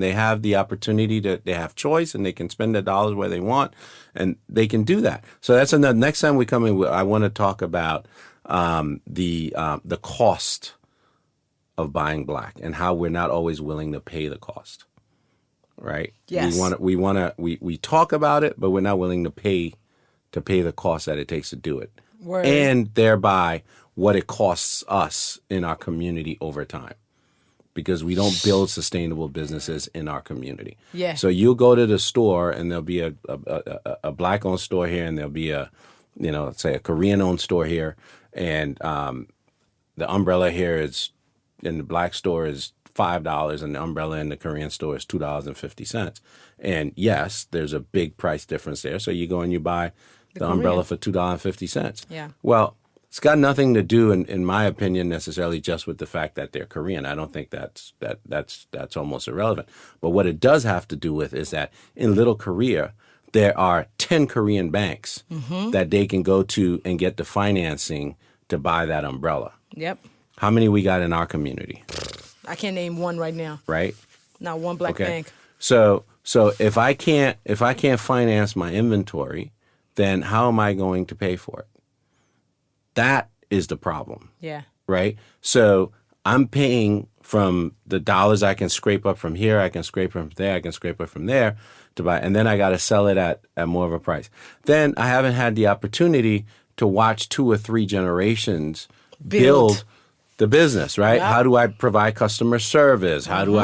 they have the opportunity they have choice and they can spend their dollars where they want and they can do that. So that's another, next time we come in, I want to talk about the cost of buying Black and how we're not always willing to pay the cost, right? Yes. We talk about it, but we're not willing to pay the cost that it takes to do it. Word. And thereby what it costs us in our community over time, because we don't build sustainable businesses in our community. Yeah. So you'll go to the store and there'll be a Black-owned store here, and there'll be let's say a Korean-owned store here, and the umbrella here is in the Black store is $5, and the umbrella in the Korean store is $2.50. And yes, there's a big price difference there. So you go and you buy the umbrella for $2.50. Yeah. Well, it's got nothing to do, in my opinion, necessarily just with the fact that they're Korean. I don't think that's almost irrelevant. But what it does have to do with is that in Little Korea, there are 10 Korean banks that they can go to and get the financing to buy that umbrella. Yep. How many we got in our community? I can't name one right now. Right? Not one Black bank. So if I can't finance my inventory, then how am I going to pay for it? That is the problem. Yeah. Right? So I'm paying from the dollars I can scrape up from here, I can scrape from there, I can scrape up from there to buy, and then I got to sell it at more of a price. Then I haven't had the opportunity to watch 2 or 3 generations build the business, right? Yep. How do I provide customer service? How do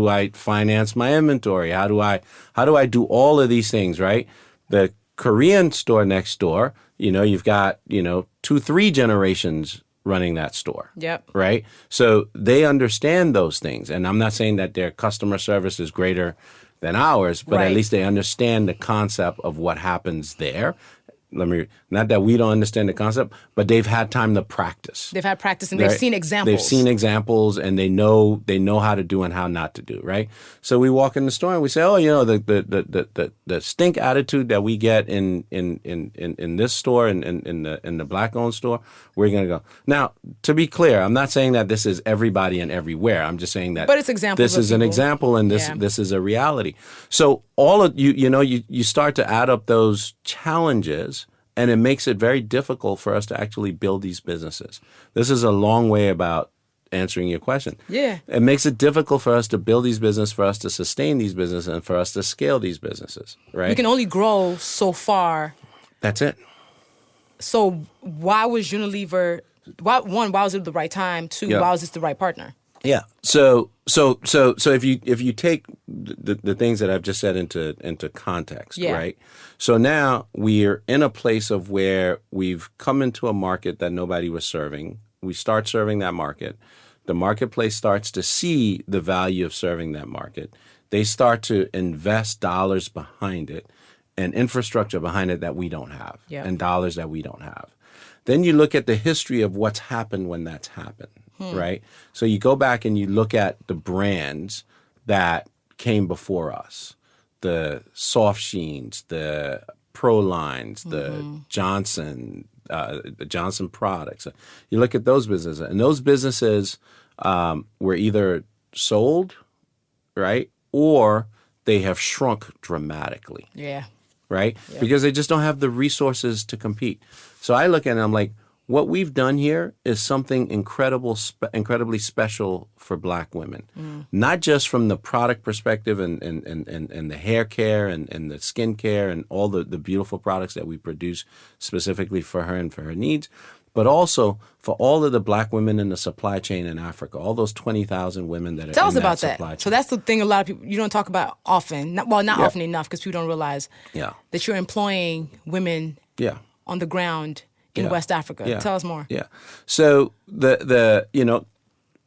I finance my inventory? How do I do all of these things, right? The Korean store next door, you've got, 2-3 generations running that store. Yep. Right? So they understand those things. And I'm not saying that their customer service is greater than ours, but at least they understand the concept of what happens there. Not that we don't understand the concept, but they've had time to practice. They've had practice and they've seen examples. They've seen examples and they know how to do and how not to do, right? So we walk in the store and we say, oh, the stink attitude that we get in this store and in the Black-owned store, we're gonna go. Now, to be clear, I'm not saying that this is everybody and everywhere. I'm just saying that it's examples this is an example and this is a reality. So all of you start to add up those challenges, and it makes it very difficult for us to actually build these businesses. This is a long way about answering your question. Yeah. It makes it difficult for us to build these businesses, for us to sustain these businesses, and for us to scale these businesses, right? We can only grow so far. That's it. So why was Unilever, why was it the right time? 2, why was this the right partner? Yeah. So if you take the things that I've just said into context, Yeah. right? So now we're in a place of where we've come into a market that nobody was serving. We start serving that market. The marketplace starts to see the value of serving that market. They start to invest dollars behind it and infrastructure behind it that we don't have, Yeah. and dollars that we don't have. Then you look at the history of what's happened when that's happened, right? So you go back and you look at the brands that came before us, the Soft Sheens, the Pro Lines, the Johnson products. You look at those businesses, and those businesses were either sold, right, or they have shrunk dramatically. Yeah. Right? Yeah. Because they just don't have the resources to compete. So I look at it and I'm like, what we've done here is something incredibly special for Black women. Not just from the product perspective and the hair care and the skin care and all the beautiful products that we produce specifically for her and for her needs, but also for all of the Black women in the supply chain in Africa, all those 20,000 women that are Tell in us that about supply that. chain. So that's the thing a lot of people, you don't talk about often. Not often enough because people don't realize that you're employing women on the ground in West Africa. Yeah. Tell us more. Yeah. So the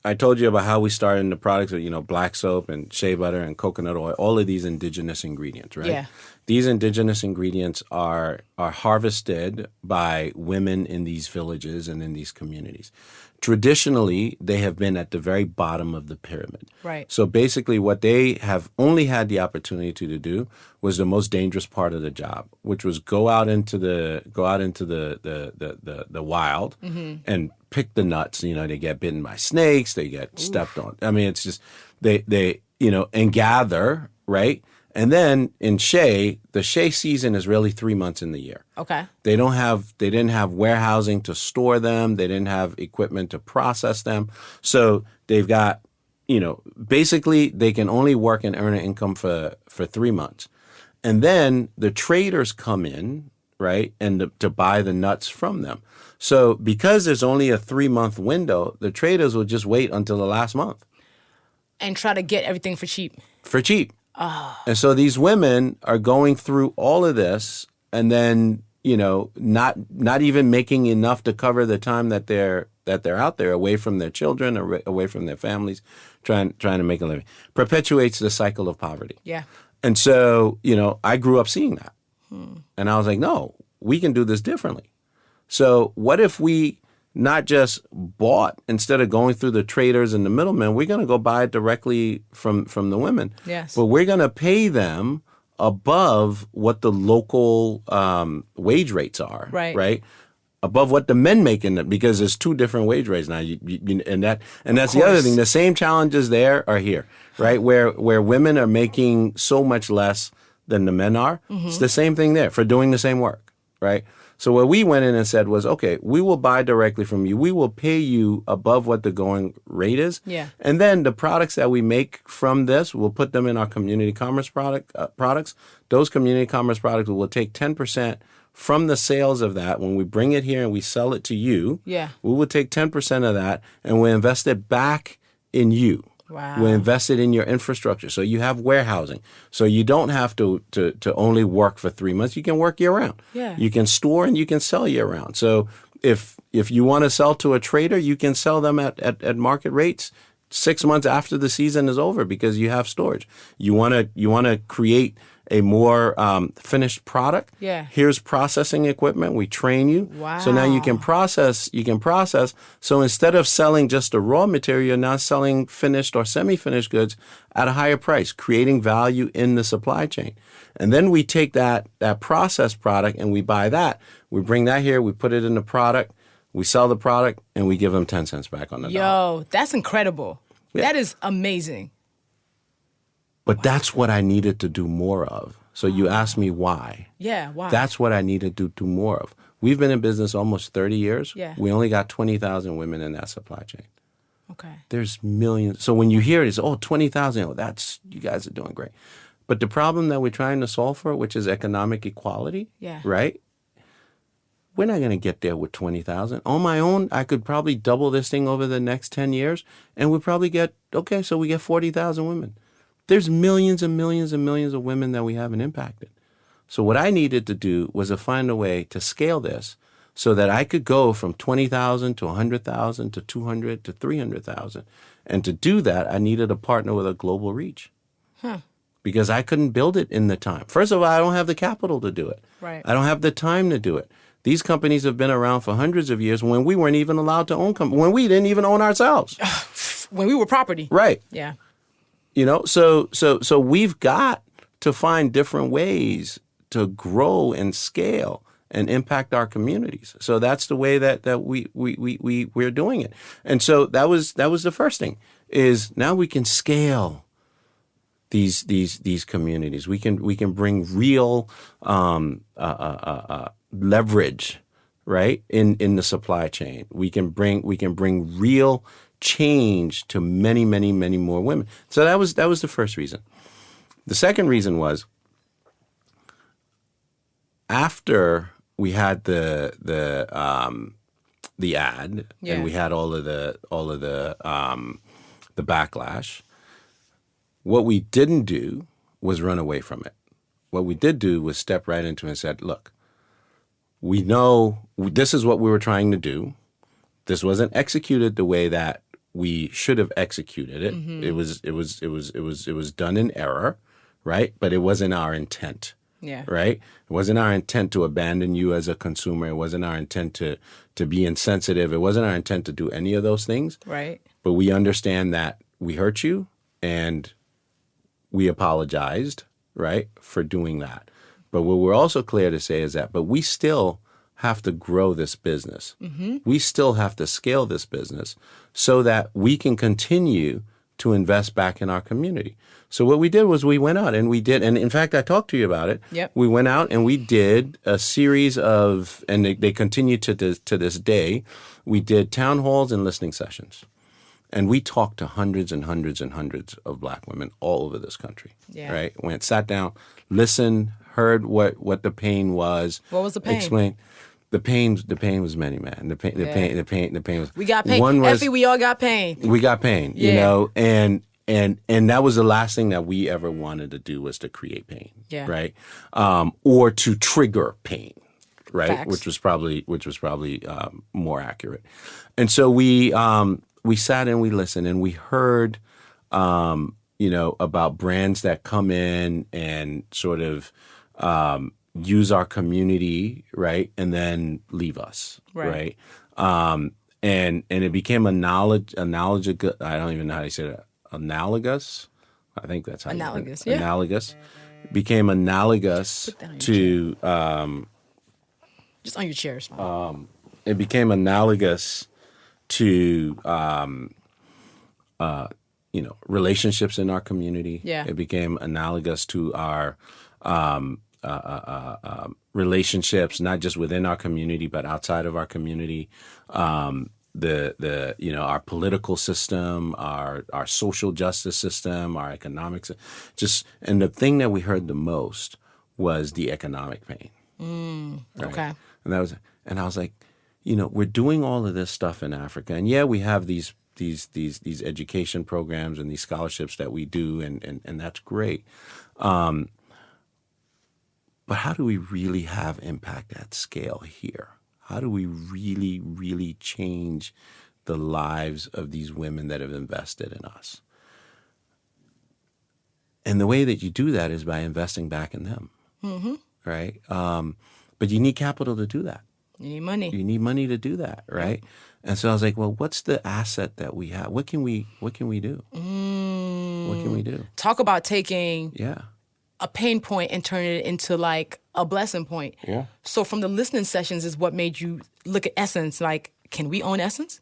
I told you about how we started in the products of, black soap and shea butter and coconut oil, all of these indigenous ingredients, right? Yeah. These indigenous ingredients are harvested by women in these villages and in these communities. Traditionally, they have been at the very bottom of the pyramid. Right. So basically what they have only had the opportunity to do was the most dangerous part of the job, which was go out into the wild and pick the nuts. They get bitten by snakes, they get stepped on. I mean, it's just they and gather, right? And then in shea, the shea season is really 3 months in the year. Okay. They didn't have warehousing to store them. They didn't have equipment to process them. So they've got, basically they can only work and earn an income for 3 months. And then the traders come in, right, and to buy the nuts from them. So because there's only a 3-month window, the traders will just wait until the last month. And try to get everything for cheap. For cheap. And so these women are going through all of this and then, not even making enough to cover the time that they're out there away from their children, or away from their families, trying to make a living. Perpetuates the cycle of poverty. Yeah. And so, I grew up seeing that. And I was like, no, we can do this differently. So what if we not just bought, instead of going through the traders and the middlemen, we're going to go buy it directly from the women. Yes. But we're going to pay them above what the local wage rates are. Right. Above what the men make in it, because there's 2 different wage rates now. And that's the other thing. The same challenges there are here, right? Where women are making so much less than the men are. It's the same thing there for doing the same work, right? So what we went in and said was, okay, we will buy directly from you. We will pay you above what the going rate is. Yeah. And then the products that we make from this, we'll put them in our community commerce products. Those community commerce products will take 10% from the sales of that. When we bring it here and we sell it to you, we will take 10% of that and we'll invest it back in you. Wow. We invested in your infrastructure. So you have warehousing. So you don't have to only work for 3 months. You can work year round. Yeah. You can store and you can sell year round. So if you want to sell to a trader, you can sell them at market rates 6 months after the season is over because you have storage. You want to create a more finished product. Yeah. Here's processing equipment. We train you. Wow. So now you can process. So instead of selling just the raw material, you're now selling finished or semi-finished goods at a higher price, creating value in the supply chain. And then we take that processed product and we buy that. We bring that here. We put it in the product. We sell the product and we give them 10 cents back on the dollar. Yo, that's incredible. Yeah. That is amazing. But that's what I needed to do more of. So you asked me why. Yeah, why? That's what I needed to do more of. We've been in business almost 30 years. Yeah. We only got 20,000 women in that supply chain. Okay. There's millions. So when you hear it, it's, 20,000. You guys are doing great. But the problem that we're trying to solve for, which is economic equality, right? we're not going to get there with 20,000. On my own, I could probably double this thing over the next 10 years, and we'll probably get, okay, so we get 40,000 women. There's millions and millions and millions of women that we haven't impacted. So what I needed to do was to find a way to scale this so that I could go from 20,000 to 100,000 to 200 to 300,000. And to do that, I needed a partner with a global reach. Because I couldn't build it in the time. First of all, I don't have the capital to do it. Right. I don't have the time to do it. These companies have been around for hundreds of years when we weren't even allowed to own companies, when we didn't even own ourselves. When we were property. Right. Yeah. You know, so we've got to find different ways to grow and scale and impact our communities. So that's the way that we're doing it. And so that was the first thing, is now we can scale these communities. We can bring real leverage, right, in the supply chain. We can bring real change to many, many, many more women. So that was the first reason. The second reason was, after we had the ad, and we had all of the backlash, what we didn't do was run away from it. What we did do was step right into it and said, look, we know this is what we were trying to do. This wasn't executed the way that we should have executed it. It was done in error, right? But it wasn't our intent. Yeah. Right? It wasn't our intent to abandon you as a consumer. It wasn't our intent to be insensitive. It wasn't our intent to do any of those things. Right. But we understand that we hurt you, and we apologized, right, for doing that. But what we're also clear to say is that, but we still have to grow this business. We still have to scale this business so that we can continue to invest back in our community. So what we did was we went out and we did, and in fact, I talked to you about it. Yep. We went out and we did a series of, and they continue to this day, we did town halls and listening sessions. And we talked to hundreds and hundreds and hundreds of Black women all over this country. Yeah. Right? Went, sat down, listened, heard what the pain was. What was the pain? Explained. The pain was many, man. The pain was. We got pain. One was, Effie, we all got pain. we got pain, you know, and that was the last thing that we ever wanted to do, was to create pain. Yeah. Right. Or to trigger pain. Right. Facts. Which was probably more accurate. And so we sat and we listened and we heard, about brands that come in and sort of use our community, right, and then leave us, right? And it became analogous. I don't even know how to say that. Analogous. I think that's how. Analogous. You, yeah. Analogous. Became analogous to. Just on your chair is fine. It became analogous to relationships in our community. Yeah. It became analogous to our relationships, not just within our community but outside of our community. Our political system, our social justice system, our economics, and the thing that we heard the most was the economic pain. Right? Okay. And I was like, we're doing all of this stuff in Africa, and yeah, we have these education programs and these scholarships that we do, and that's great. But how do we really have impact at scale here? How do we really, really change the lives of these women that have invested in us? And the way that you do that is by investing back in them, right? But you need capital to do that. You need money. You need money to do that, right? And so I was like, well, what's the asset that we have? What can we do? What can we do? Talk about taking Yeah. a pain point and turning it into like a blessing point. Yeah. So from the listening sessions is what made you look at Essence like, can we own Essence?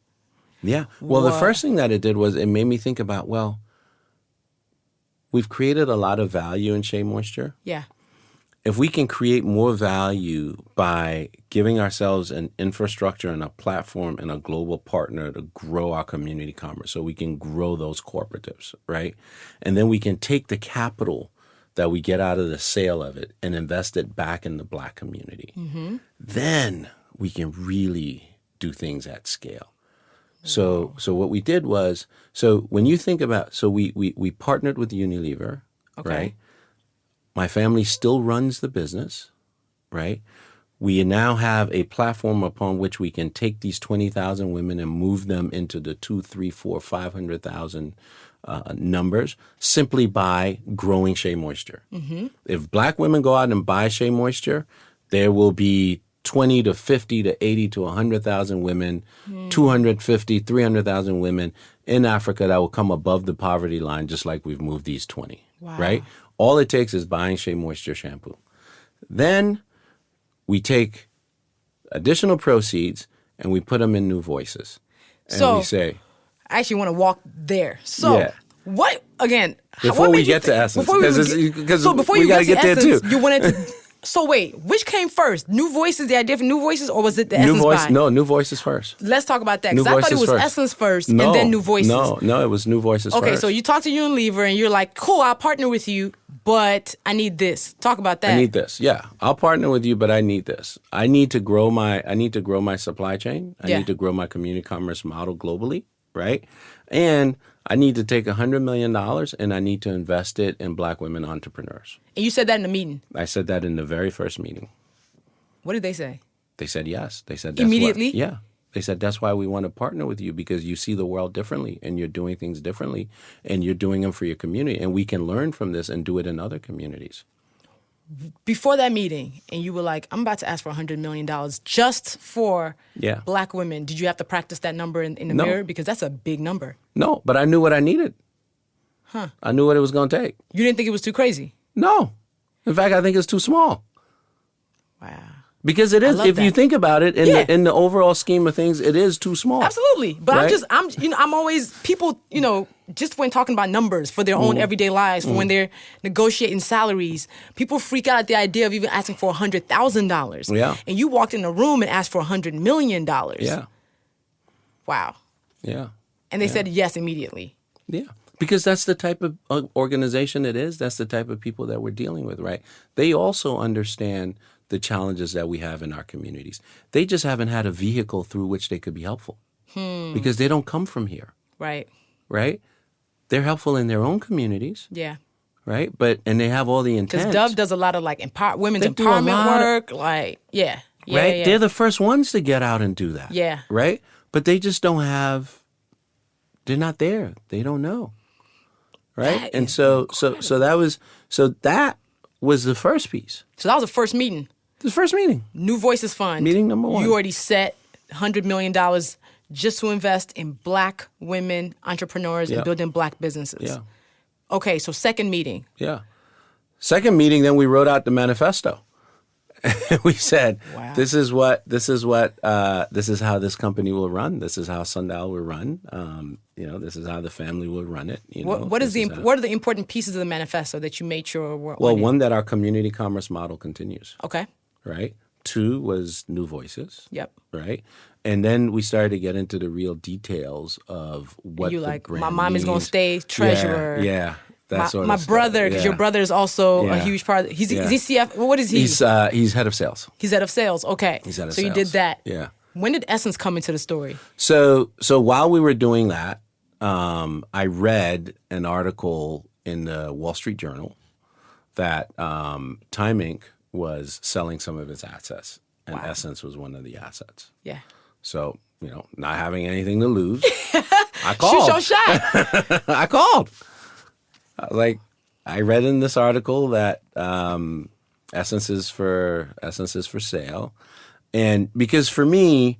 Yeah. Well, the Whoa. first thing that it did was it made me think about, well, we've created a lot of value in Shea Moisture. Yeah. If we can create more value by giving ourselves an infrastructure and a platform and a global partner to grow our community commerce, so we can grow those cooperatives, right? And then we can take the capital that we get out of the sale of it and invest it back in the Black community. Then we can really do things at scale. So what we did was, so when you think about, so we partnered with Unilever, Okay. right? My family still runs the business, right? We now have a platform upon which we can take these 20,000 women and move them into the 2, 3, 4, 500,000 numbers simply by growing Shea Moisture. Mm-hmm. If black women go out and buy Shea Moisture, there will be 20 to 50 to 80 to 100,000 women, 250, 300,000 women in Africa that will come above the poverty line just like we've moved these 20, right? All it takes is buying Shea Moisture shampoo. Then we take additional proceeds and we put them in New Voices. And we say... I actually want to walk there. So what, again... Before we get to Essence, because before we you got to get to there too. Essence, you wanted to... So wait, which came first? New Voices, the idea for New Voices, or was it the Essence buy? No, New Voices first. Let's talk about that, because I thought it was Essence first and then New Voices. No, it was New Voices first. Okay, so you talked to Unilever and you're like, cool, I'll partner with you, but I need this. Talk about that. I need this. Yeah, I'll partner with you, but I need this. I need to grow my supply chain. I need to grow my community commerce model globally, right? And I need to take $100 million and I need to invest it in black women entrepreneurs. And you said that in the meeting? I said that in the very first meeting. What did they say? They said yes. They said that's immediately? Yeah. They said that's why we want to partner with you, because you see the world differently and you're doing things differently and you're doing them for your community, and we can learn from this and do it in other communities. Before that meeting, and you were like, I'm about to ask for $100 million just for black women, did you have to practice that number in the mirror? Because that's a big number. No, but I knew what I needed. Huh. I knew what it was going to take. You didn't think it was too crazy? No. In fact, I think it's too small. Wow. Because it is, if you think about it, in the overall scheme of things, it is too small. Absolutely. But right? I'm always, people, just when talking about numbers for their own everyday lives, for when they're negotiating salaries, people freak out at the idea of even asking for $100,000. Yeah. And you walked in a room and asked for $100 million. Yeah. Wow. Yeah. And they said yes immediately. Yeah. Because that's the type of organization it is. That's the type of people that we're dealing with, right? They also understand the challenges that we have in our communities. They just haven't had a vehicle through which they could be helpful because they don't come from here. Right. Right? They're helpful in their own communities. Yeah. Right? And they have all the intent. Because Dove does a lot of women's empowerment work. Right? Yeah. They're the first ones to get out and do that. Yeah. Right? But they just don't have, they're not there. They don't know. Right? And so that was the first piece. So that was the first meeting. The first meeting. New Voices Fund. Meeting number 1. You already set $100 million just to invest in black women entrepreneurs and building black businesses. Yeah. Okay, so second meeting. Yeah. Second meeting, then we wrote out the manifesto. We said, wow. this is how this company will run. This is how Sundial will run. This is how the family will run it. What are the important pieces of the manifesto that you made sure were one, that our community commerce model continues. Okay. Right. 2 was New Voices. Yep. Right. And then we started to get into the real details of what you the like, brand my mom means. is going to stay treasurer. Yeah. My brother, because your brother is also a huge part of it. Is he CF? What is he? He's head of sales. He's head of sales. Okay. He's head of sales. So you did that. Yeah. When did Essence come into the story? So while we were doing that, I read an article in the Wall Street Journal that Time Inc. was selling some of its assets, and Essence was one of the assets. Yeah. So, not having anything to lose, I called. Shoot your shot. I called. I read in this article that Essence is for sale. And because for me,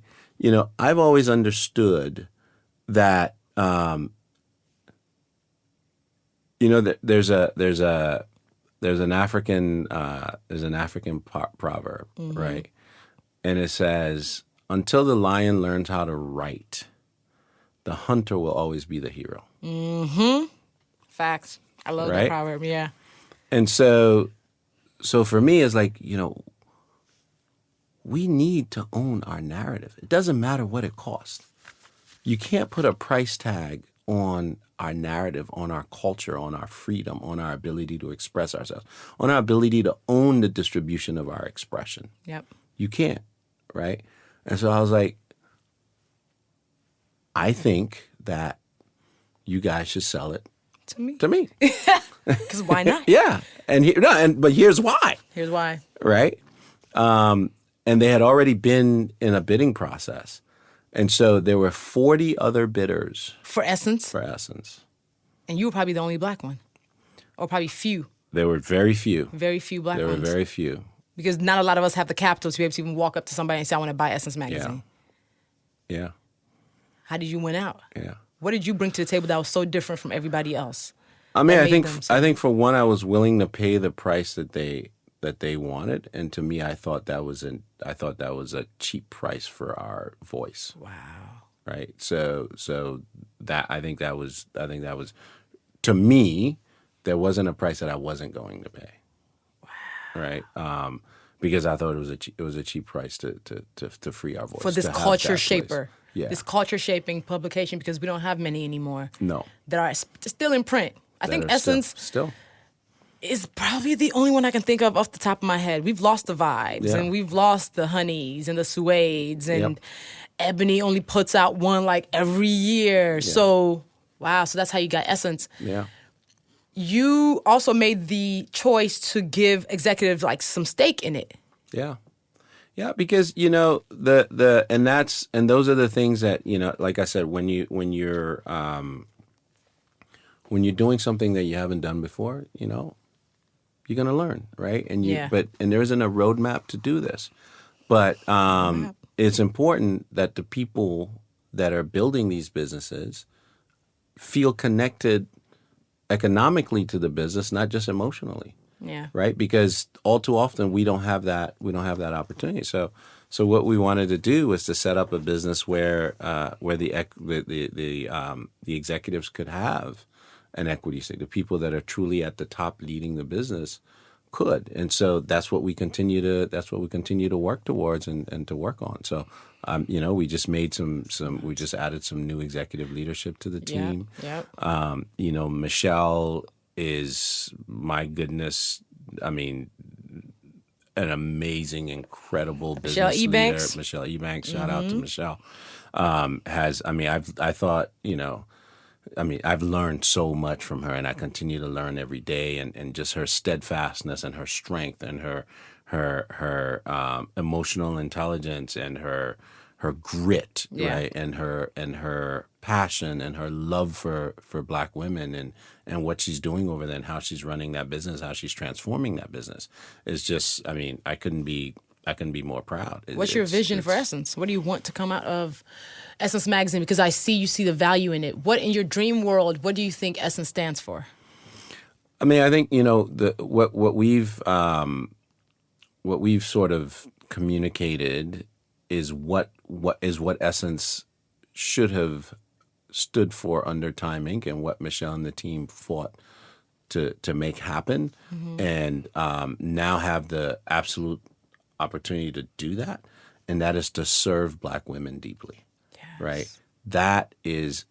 I've always understood that there's an African proverb, right? And it says, until the lion learns how to write, the hunter will always be the hero. Mm-hmm. Facts. I love that proverb, yeah. And so for me, it's like, we need to own our narrative. It doesn't matter what it costs. You can't put a price tag on our narrative, on our culture, on our freedom, on our ability to express ourselves, on our ability to own the distribution of our expression. Yep. You can't, right? And so I was like, I think that you guys should sell it To me. to me. Because why not? Yeah. But here's why, Here's why. right? And they had already been in a bidding process. And so there were 40 other bidders For Essence. for Essence. And you were probably the only black one. Or probably few. There were very few. Very few black There were ones. very few. Because not a lot of us have the capital to be able to even walk up to somebody and say, I want to buy Essence magazine. Yeah. How did you win out? Yeah. What did you bring to the table that was so different from everybody else? I mean, that I made think them so- I think for one, I was willing to pay the price that they wanted, and to me, I thought that was a cheap price for our voice. Wow. Right. So that I think that was to me, there wasn't a price that I wasn't going to pay. Wow. Right. Because I thought it was a cheap price to free our voice For this to have culture that place. shaper. Yeah. This culture shaping publication, because we don't have many anymore. No. That are still in print. I think That are Essence still. is probably the only one I can think of off the top of my head. We've lost the Vibes, Yeah. and we've lost the Honeys and the Suades, and Yep. Ebony only puts out one like every year. So, wow, so that's how you got Essence. Yeah. You also made the choice to give executives like some stake in it. Yeah. Yeah, because and those are the things that, like I said, when you're doing something that you haven't done before, you're going to learn, right? And there isn't a roadmap to do this. But it's important that the people that are building these businesses feel connected economically to the business, not just emotionally. Yeah. Right? Because all too often we don't have that opportunity. So what we wanted to do was to set up a business where the executives could have an equity stake. The people that are truly at the top leading the business could. And so that's what we continue to work towards and to work on. So we just made we just added some new executive leadership to the team. Yep. Michelle is, my goodness, I mean, an amazing, incredible business leader. Michelle Ebanks, shout out to Michelle. I've learned so much from her, and I continue to learn every day, and just her steadfastness and her strength and her emotional intelligence and her grit, right, and her passion and her love for Black women and what she's doing over there and how she's running that business, how she's transforming that business is just, I couldn't be more proud. What's your vision for Essence? What do you want to come out of Essence magazine? Because you see the value in it. What in your dream world, what do you think Essence stands for? I think, what we've sort of communicated is what Essence should have stood for under Time Inc. and what Michelle and the team fought to make happen, and now have the absolute opportunity to do that, and that is to serve Black women deeply. Yes. Right? That is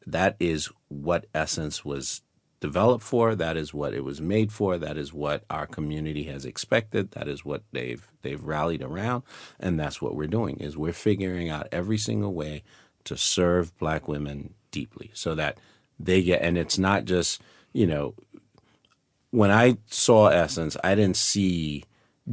what Essence was developed for. That is what it was made for. That is what our community has expected. That is what they've rallied around, and that's what we're doing. Is we're figuring out every single way to serve Black women deeply, so that they get. And it's not just when I saw Essence, I didn't see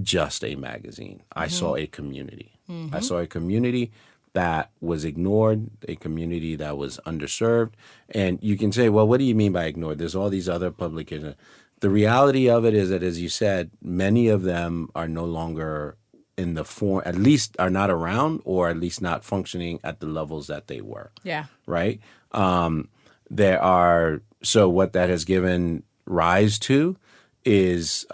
just a magazine. I saw a community. I saw a community that was ignored, a community that was underserved. And you can say, well, what do you mean by ignored? There's all these other publications. The reality of it is that, as you said, many of them are no longer in the form, at least are not around, or at least not functioning at the levels that they were. Yeah. Right? So what that has given rise to is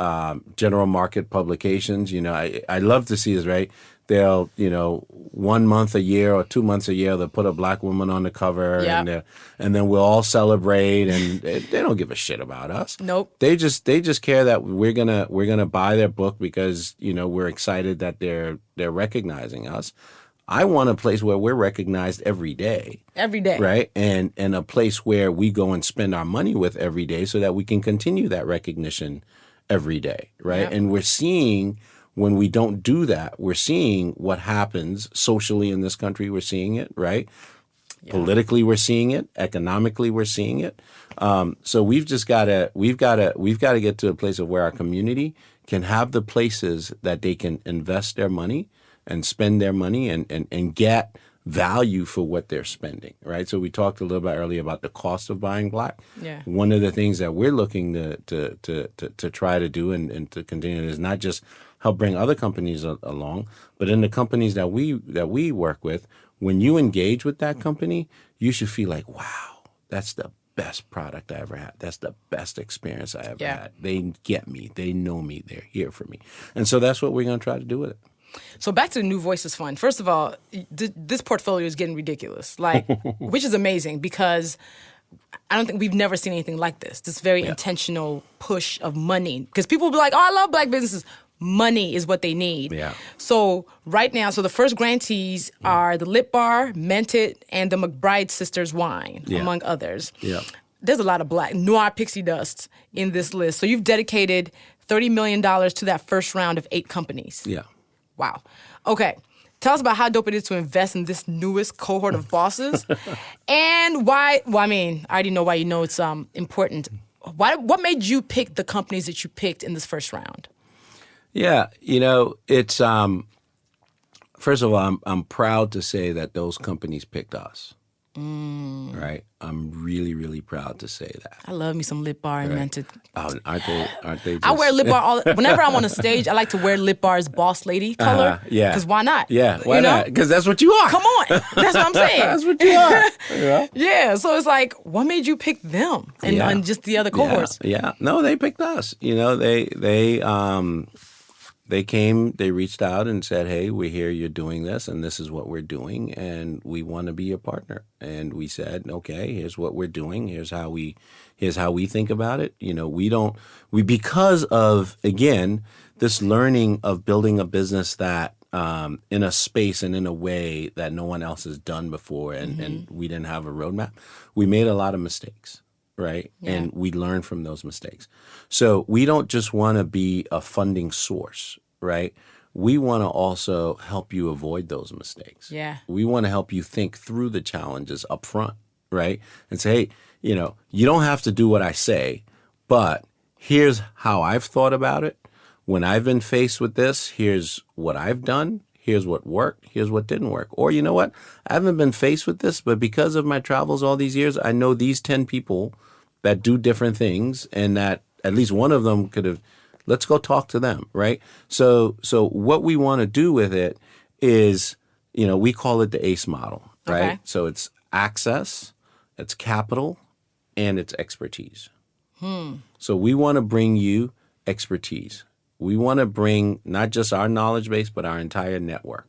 general market publications. I love to see this, right? They'll, 1 month a year or 2 months a year, they'll put a Black woman on the cover, and then we'll all celebrate, and they don't give a shit about us. Nope. They just care that we're gonna buy their book because we're excited that they're recognizing us. I want a place where we're recognized every day. Every day. Right? And a place where we go and spend our money with every day so that we can continue that recognition every day. Right? Yep. And we're seeing when we don't do that, we're seeing what happens socially in this country. We're seeing it, right? Yeah. Politically, we're seeing it. Economically, we're seeing it. So we've got to get to a place of where our community can have the places that they can invest their money and spend their money and get value for what they're spending, right? So we talked a little bit earlier about the cost of buying black. Yeah. One of the things that we're looking to try to do and to continue is not just help bring other companies along, but in the companies that we work with, when you engage with that company, you should feel like, wow, that's the best product I ever had. That's the best experience I ever had. They get me. They know me. They're here for me. And so that's what we're going to try to do with it. So back to the New Voices Fund. First of all, this portfolio is getting ridiculous, like, which is amazing because I don't think we've never seen anything like this. This very intentional push of money. Because people will be like, oh, I love black businesses. Money is what they need. Yeah. So right now, the first grantees are the Lip Bar, Mented, and the McBride Sisters Wine, among others. Yeah. There's a lot of black Noir Pixie Dust in this list. So you've dedicated $30 million to that first round of 8 companies. Yeah. Wow. Okay. Tell us about how dope it is to invest in this newest cohort of bosses and why. Well, I mean, I already know why. You know it's important. What made you pick the companies that you picked in this first round? Yeah, it's first of all, I'm proud to say that those companies picked us. Right? I'm really, really proud to say that. I love me some Lip Bar and Mented. Oh, aren't they just... I wear Lip Bar whenever I'm on a stage. I like to wear Lip Bar's Boss Lady color. Yeah. Because why not? Yeah, why not? Because that's what you are. Come on. That's what I'm saying. That's what you are. Yeah. So it's like, what made you pick them and just the other cohorts? Yeah. No, they picked us. They came, they reached out and said, hey, we're here, you're doing this, and this is what we're doing, and we want to be your partner. And we said, okay, here's what we're doing, here's how we think about it. Because of, again, this learning of building a business that in a space and in a way that no one else has done before, and we didn't have a roadmap, we made a lot of mistakes. Right? Yeah. And we learn from those mistakes. So we don't just want to be a funding source, right? We want to also help you avoid those mistakes. Yeah. We want to help you think through the challenges up front, right? And say, hey, you don't have to do what I say, but here's how I've thought about it. When I've been faced with this, here's what I've done. Here's what worked. Here's what didn't work. Or you know what? I haven't been faced with this, but because of my travels all these years, I know these 10 people that do different things, and that at least one of them could have, let's go talk to them, right? So what we want to do with it is, we call it the ACE model, right? Okay. So it's access, it's capital, and it's expertise. So we want to bring you expertise. We want to bring not just our knowledge base, but our entire network,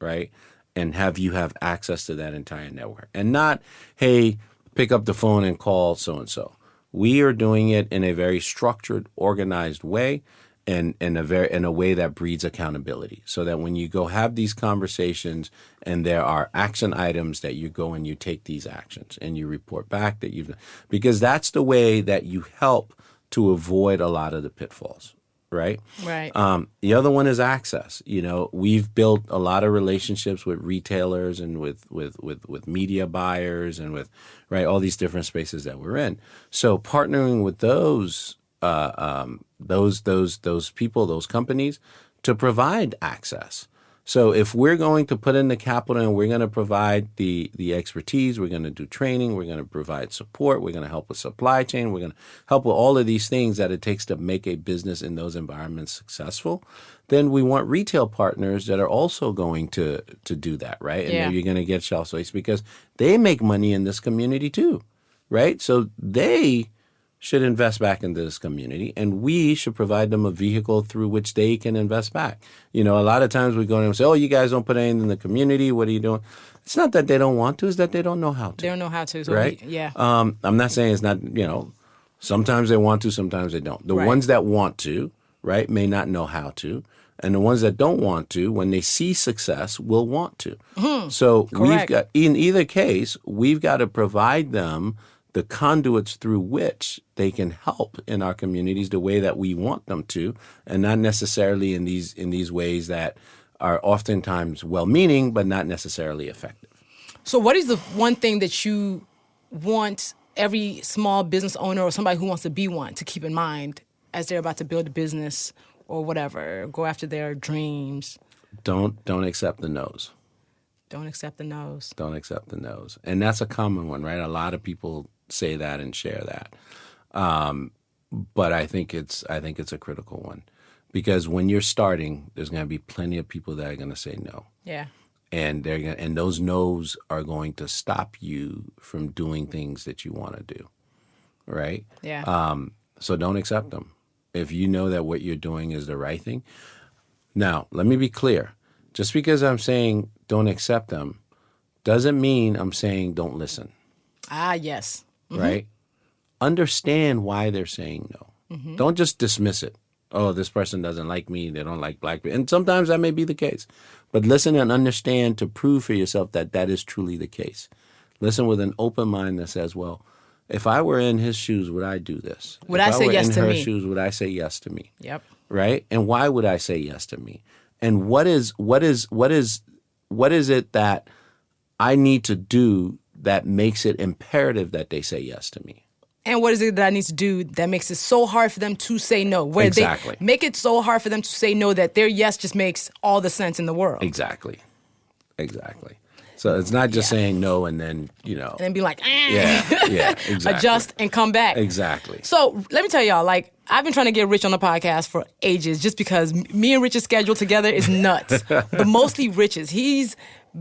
right? And have you have access to that entire network. And not, hey, pick up the phone and call so-and-so. We are doing it in a very structured, organized way and in a way that breeds accountability. So that when you go have these conversations and there are action items that you go and you take these actions and you report back that because that's the way that you help to avoid a lot of the pitfalls. Right? Right. The other one is access. We've built a lot of relationships with retailers and with media buyers and with all these different spaces that we're in. So partnering with those people, those companies, to provide access. So if we're going to put in the capital and we're going to provide the expertise, we're going to do training, we're going to provide support, we're going to help with supply chain, we're going to help with all of these things that it takes to make a business in those environments successful, then we want retail partners that are also going to do that, right? And you're going to get shelf space because they make money in this community too, right? So they should invest back into this community, and we should provide them a vehicle through which they can invest back. A lot of times we go in and say, oh, you guys don't put anything in the community. What are you doing? It's not that they don't want to. It's that they don't know how to. They don't know how to. So right? I'm not saying it's not, sometimes they want to, sometimes they don't. The ones that want to, right, may not know how to. And the ones that don't want to, when they see success, will want to. So we've got, in either case, we've got to provide them the conduits through which they can help in our communities the way that we want them to, and not necessarily in these ways that are oftentimes well-meaning but not necessarily effective. So what is the one thing that you want every small business owner or somebody who wants to be one to keep in mind as they're about to build a business or whatever, go after their dreams? Don't accept the no's. Don't accept the no's. Don't accept the no's. And that's a common one, right? A lot of people say that and share that. But I think it's a critical one, because when you're starting, there's going to be plenty of people that are going to say no. Yeah. And those no's are going to stop you from doing things that you want to do, right? Yeah. So don't accept them. If you know that what you're doing is the right thing. Now, let me be clear. Just because I'm saying don't accept them doesn't mean I'm saying don't listen. Ah, yes. Mm-hmm. Right? Understand why they're saying no. Mm-hmm. Don't just dismiss it. Oh, this person doesn't like me. They don't like black people. And sometimes that may be the case. But listen and understand to prove for yourself that that is truly the case. Listen with an open mind that says, well, if I were in his shoes, would I do this? Would I say yes to me? If I were in her shoes, would I say yes to me? Yep. Right? And why would I say yes to me? And what is it that I need to do that makes it imperative that they say yes to me? And what is it that I need to do that makes it so hard for them to say no? Where exactly. They make it so hard for them to say no that their yes just makes all the sense in the world. Exactly. So it's not just saying no and then, And then be like, Yeah, exactly. adjust and come back. Exactly. So let me tell y'all, I've been trying to get Rich on the podcast for ages just because me and Rich's schedule together is nuts. But mostly Rich's. He's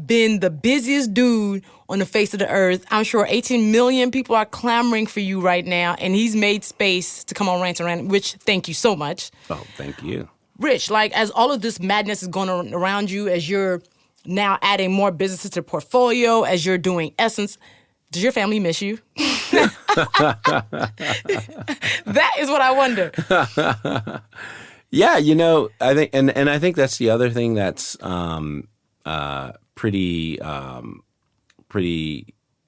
been the busiest dude on the face of the earth. I'm sure 18 million people are clamoring for you right now, and he's made space to come on Rant and Random. Rich, thank you so much. Oh, thank you. Rich, as all of this madness is going on around you, as you're now adding more businesses to the portfolio, as you're doing Essence, does your family miss you? That is what I wonder. Yeah, I think, and I think that's the other thing that's pretty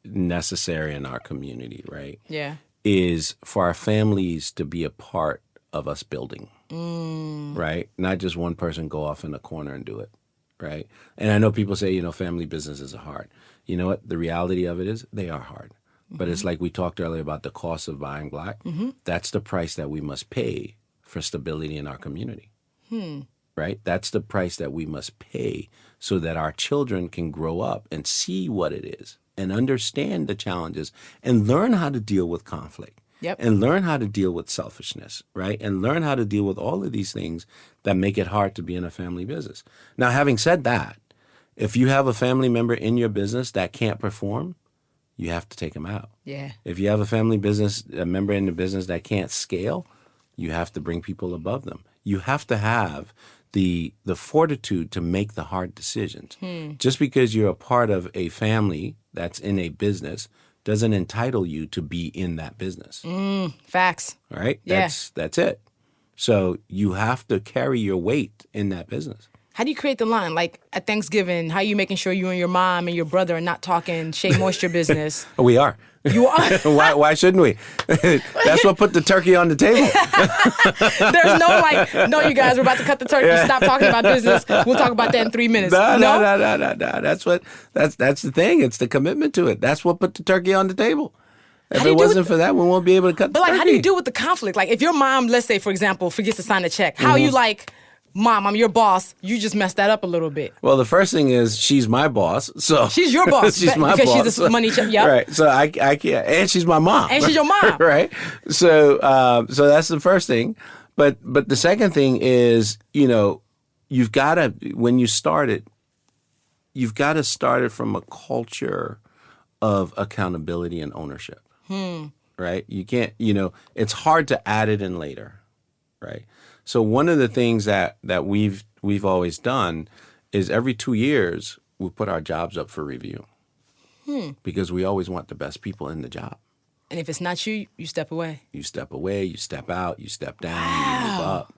necessary in our community, right? Yeah. Is for our families to be a part of us building, right? Not just one person go off in a corner and do it, right? And I know people say, family businesses are hard. You know what? The reality of it is they are hard. Mm-hmm. But it's like we talked earlier about the cost of buying black. Mm-hmm. That's the price that we must pay for stability in our community, right? That's the price that we must pay so that our children can grow up and see what it is and understand the challenges and learn how to deal with conflict. Yep. And learn how to deal with selfishness, right? And learn how to deal with all of these things that make it hard to be in a family business. Now, having said that, if you have a family member in your business that can't perform, you have to take them out. Yeah. If you have a member in the business that can't scale, you have to bring people above them. You have to have the fortitude to make the hard decisions. Just because you're a part of a family that's in a business doesn't entitle you to be in that business. Facts. All right? Yeah. That's it. So you have to carry your weight in that business. How do you create the line? At Thanksgiving, how are you making sure you and your mom and your brother are not talking Shea Moisture business? We are. You are? Why shouldn't we? That's what put the turkey on the table. There's no, you guys, we're about to cut the turkey. Stop talking about business. We'll talk about that in 3 minutes. No. That's the thing. It's the commitment to it. That's what put the turkey on the table. If it wasn't for that, we won't be able to cut the turkey. But how do you deal with the conflict? If your mom, let's say, for example, forgets to sign a check, how are you Mom, I'm your boss. You just messed that up a little bit. Well, the first thing is she's my boss. So she's your boss. She's my because boss. She's the money check. Yep. Right. So I can't. And she's my mom. And she's your mom. Right. So that's the first thing. But the second thing is, you've got to, when you start it, you've got to start it from a culture of accountability and ownership. Right. You can't, it's hard to add it in later. Right. So one of the things that we've always done is every 2 years we put our jobs up for review because we always want the best people in the job. And if it's not you, you step away. You step away, you step out, you step down, you move up.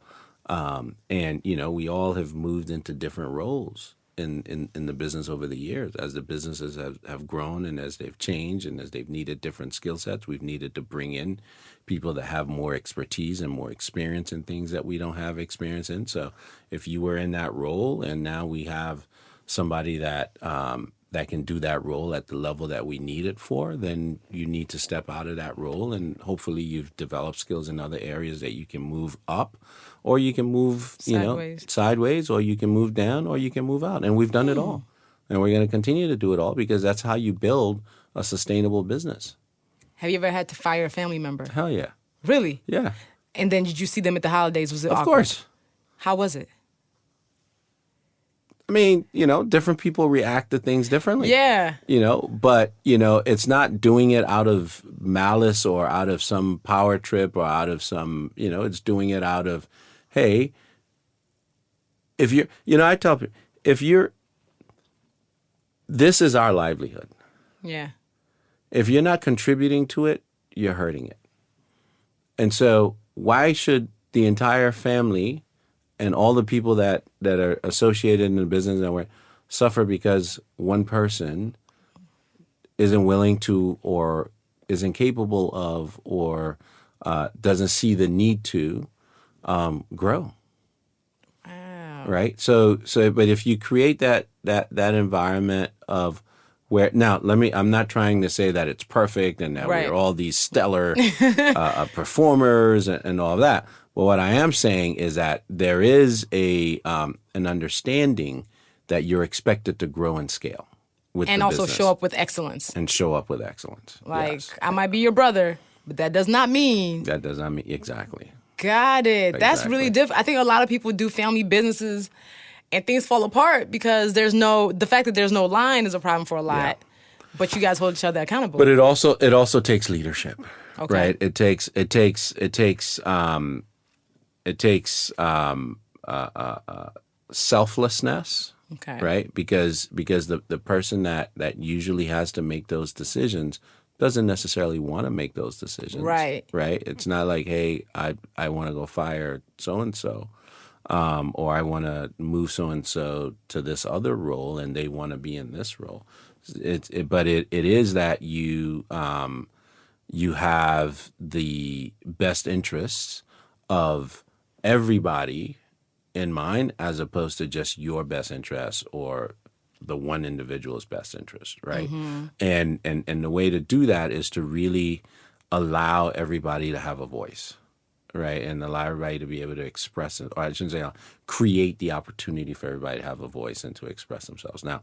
And we all have moved into different roles in the business over the years. As the businesses have grown and as they've changed and as they've needed different skill sets, we've needed to bring in people that have more expertise and more experience in things that we don't have experience in. So if you were in that role and now we have somebody that that can do that role at the level that we need it for, then you need to step out of that role, and hopefully you've developed skills in other areas that you can move up, or you can move sideways, or you can move down, or you can move out. And we've done it all, and we're going to continue to do it all because that's how you build a sustainable business. Have you ever had to fire a family member? Hell yeah. Really? Yeah. And then did you see them at the holidays? Was it Of awkward? course. How was it? I mean, different people react to things differently. Yeah. But, it's not doing it out of malice or out of some power trip or out of some, it's doing it out of, hey, if you're, I tell people, this is our livelihood. Yeah. If you're not contributing to it, you're hurting it. And so why should the entire family and all the people that are associated in the business network suffer because one person isn't willing to or is incapable of or doesn't see the need to grow? Wow. Right? So but if you create that environment of where, now I'm not trying to say that it's perfect and that Right. we're all these stellar performers and all of that. But what I am saying is that there is an understanding that you're expected to grow and scale with And the also business. show up with excellence. And show up with excellence. Like, Yes. I might be your brother, but that does not mean. That does not mean, exactly. Got it. That's Exactly. really different. I think a lot of people do family businesses and things fall apart because the fact that there's no line is a problem for a lot. Yeah. But you guys hold each other accountable. But it also takes leadership, Okay. right? It takes selflessness, Okay. right? Because the person that usually has to make those decisions doesn't necessarily want to make those decisions, Right. Right? It's not like, hey, I want to go fire so and so, or I want to move so and so to this other role, and they want to be in this role. But it is that you have the best interests of everybody in mind, as opposed to just your best interests or the one individual's best interest, right? Mm-hmm. And the way to do that is to really allow everybody to have a voice, right? And allow everybody to be able to express it, or I shouldn't say create the opportunity for everybody to have a voice and to express themselves. Now,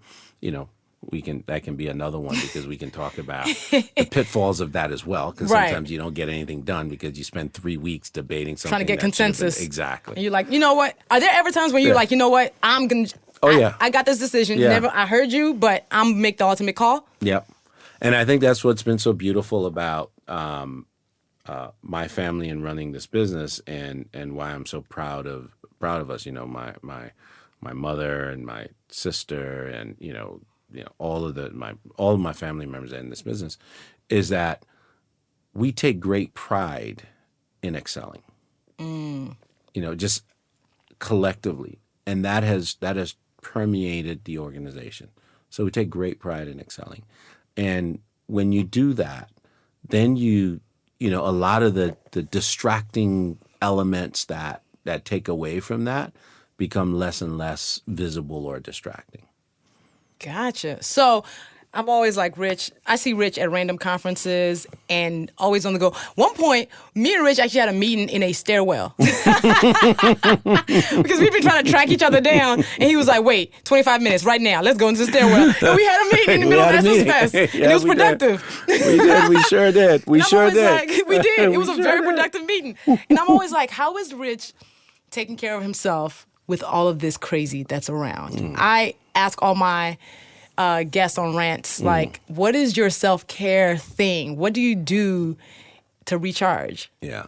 that can be another one because we can talk about the pitfalls of that as well. Because Right. sometimes you don't get anything done because you spend 3 weeks debating something. Trying to get that should have been- consensus. Exactly. And you're like, you know what? Are there ever times when you're Yeah. like, you know what? I'm going to. Oh, yeah. I got this decision. Yeah. I heard you, but I'm going to make the ultimate call. Yep. And I think that's what's been so beautiful about my family and running this business, and why I'm so proud of us. My mother and my sister, and all of my family members in this business, is that we take great pride in excelling. Just collectively, and that has permeated the organization. So we take great pride in excelling. And when you do that, then a lot of the distracting elements that take away from that become less and less visible or distracting. Gotcha. So I'm always like Rich. I see Rich at random conferences and always on the go. One point, me and Rich actually had a meeting in a stairwell because we've been trying to track each other down. And he was like, wait, 25 minutes right now. Let's go into the stairwell. And we had a meeting in the middle of Essence Fest. And Yeah, it was we did. productive. We did. We sure did. We And I'm sure always did. like, we did. It We was a sure very did. productive meeting. And I'm always like, how is Rich taking care of himself with all of this crazy that's around? I ask all my guests on rants, like, what is your self-care thing? What do you do to recharge? Yeah.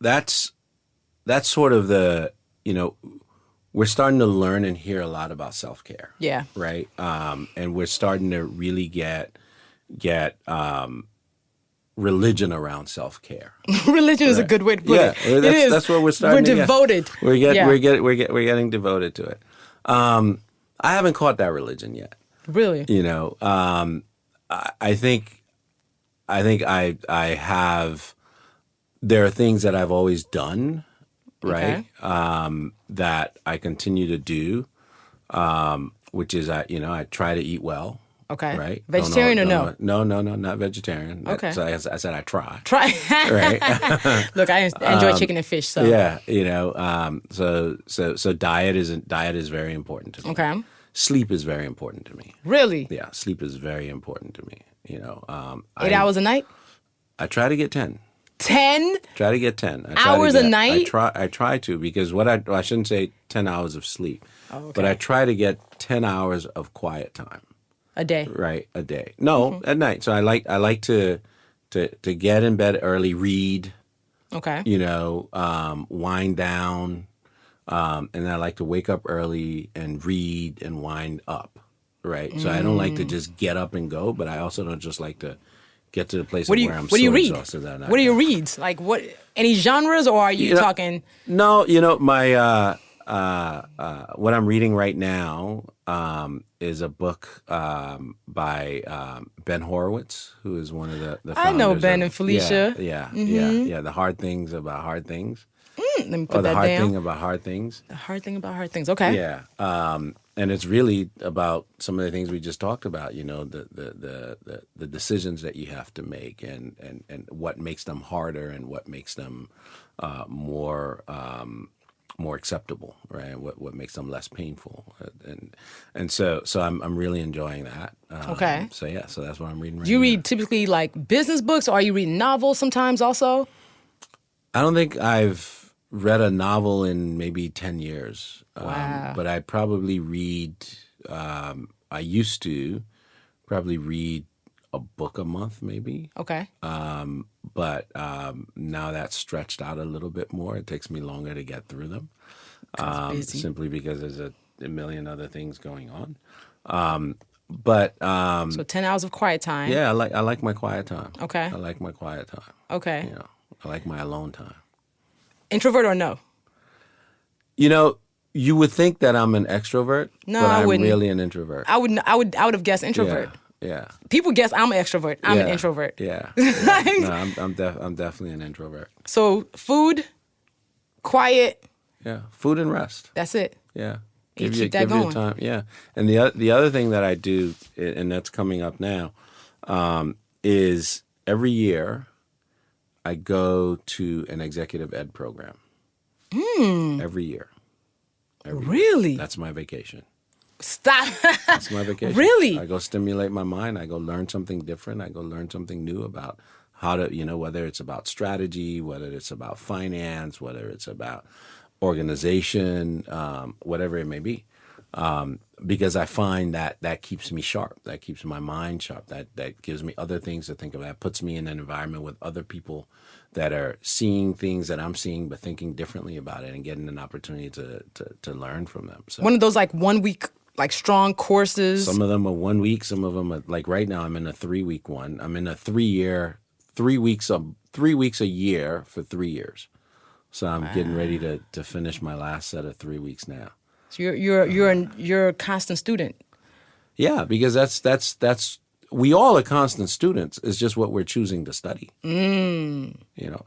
That's sort of the, we're starting to learn and hear a lot about self-care. Yeah. Right. And we're starting to really get religion around self-care. Religion is a good way to put it. Yeah, It is. that's what we're starting. We're devoted. We're getting devoted to it. I haven't caught that religion yet. Really? You know, I think I have. There are things that I've always done, right? Okay. That I continue to do, which is I try to eat well. Okay. Right. Vegetarian or no? No, not vegetarian. Okay. So I said I try. Try. Right. Look, I enjoy chicken and fish. So Yeah. So diet is very important to me. Okay. Sleep is very important to me. Really? Yeah. Sleep is very important to me. 8 hours a night? I try to get 10. 10 Try to get 10. hours a night? I try to because I shouldn't say 10 hours of sleep, okay. but I try to get 10 hours of quiet time. A day? Right, a day. No, at night. So I like to get in bed early, read. Okay. Wind down, and then I like to wake up early and read and wind up. Right. So I don't like to just get up and go, but I also don't just like to get to the place where I'm so exhausted that night. What do you read? Like what? Any genres, or are you talking? No, my what I'm reading right now is a book by Ben Horowitz, who is one of the founders. I know Ben and Felicia. Yeah. The hard things about hard things. Let me put that down. The hard thing about hard things. The hard thing about hard things. Okay. Yeah. And it's really about some of the things we just talked about, the decisions that you have to make and what makes them harder and what makes them more acceptable, right? What makes them less painful. And so I'm really enjoying that. Okay. So that's what I'm reading right now. Do you read typically like business books, or are you reading novels sometimes also? I don't think I've read a novel in maybe 10 years. Wow. But I probably read, I used to probably read a book a month maybe. Okay. But now that's stretched out a little bit more. It takes me longer to get through them. Simply because there's a million other things going on. So 10 hours of quiet time. Yeah, I like my quiet time. Okay. I like my quiet time. Okay. I like my alone time. Introvert or no? You would think that I'm an extrovert, No, but I I'm wouldn't. really an introvert. I would have guessed introvert. Yeah. People guess I'm an extrovert. I'm an introvert. Yeah. No, I'm definitely an introvert. So food, quiet. Yeah. Food and rest. That's it. Yeah. Keep that going. Time. Yeah. And the other thing that I do, and that's coming up now, is every year I go to an executive ed program. Every year. Really? Year. That's my vacation. Stop. That's my vacation. Really? I go stimulate my mind. I go learn something different. I go learn something new about how to, whether it's about strategy, whether it's about finance, whether it's about organization, whatever it may be. Because I find that keeps me sharp. That keeps my mind sharp. That gives me other things to think about. Puts me in an environment with other people that are seeing things that I'm seeing, but thinking differently about it and getting an opportunity to learn from them. So one of those like 1 week, like strong courses. some of them are 1 week. Some of them are like right now I'm in a 3-week one. I'm in a 3 weeks a year for 3 years. So I'm getting ready to finish my last set of 3 weeks now. So you're a constant student. Yeah, because that's we all are constant students. It's just what we're choosing to study.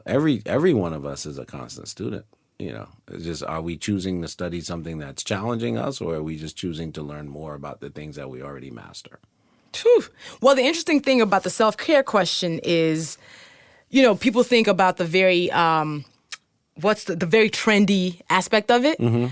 Every one of us is a constant student. It's just, are we choosing to study something that's challenging us, or are we just choosing to learn more about the things that we already master? Whew. Well, the interesting thing about the self-care question is, people think about the very the very trendy aspect of it. Mm-hmm.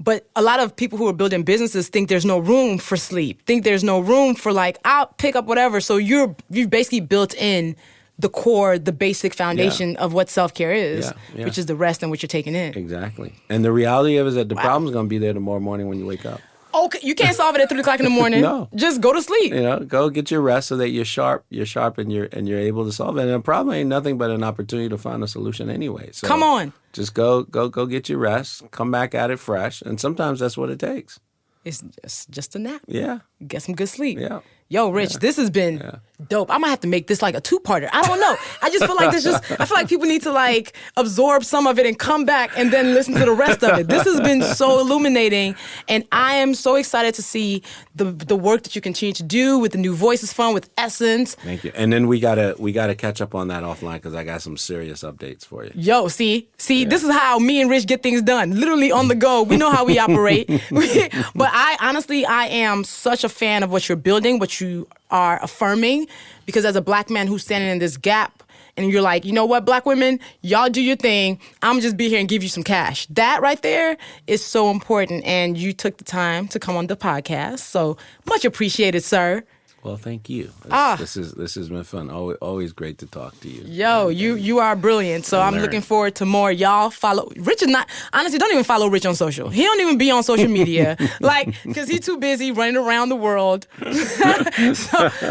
But a lot of people who are building businesses think there's no room for sleep, think there's no room for I'll pick up whatever. So you've basically built in the core, the basic foundation of what self-care is, which is the rest and what you're taking in. Exactly. And the reality of it is that the problem's going to be there tomorrow morning when you wake up. Okay, you can't solve it at 3 o'clock in the morning. No. Just go to sleep. Go get your rest so that you're sharp and you're able to solve it. And the problem ain't nothing but an opportunity to find a solution anyway. So come on. Just go get your rest, come back at it fresh, and sometimes that's what it takes. It's just a nap. Yeah. Get some good sleep. Yeah. Yo, Rich, this has been dope. I might have to make this like a two-parter. I don't know. I just feel like I feel like people need to like absorb some of it and come back and then listen to the rest of it. This has been so illuminating, and I am so excited to see the work that you continue to do with the New Voices Fund, with Essence. Thank you. And then we gotta catch up on that offline because I got some serious updates for you. Yo, see, this is how me and Rich get things done. Literally on the go. We know how we operate. But I am such a fan of what you're building, what you are affirming, because as a Black man who's standing in this gap, and you're like, you know what, Black women, y'all do your thing. I'm just be here and give you some cash. That right there is so important, and you took the time to come on the podcast. So much appreciated, sir. Well, thank you. This has been fun. Always great to talk to you. Yo, you are brilliant. So I'm looking forward to more. Y'all follow. Rich is not, honestly, don't even follow Rich on social. He don't even be on social media. Like, because he's too busy running around the world.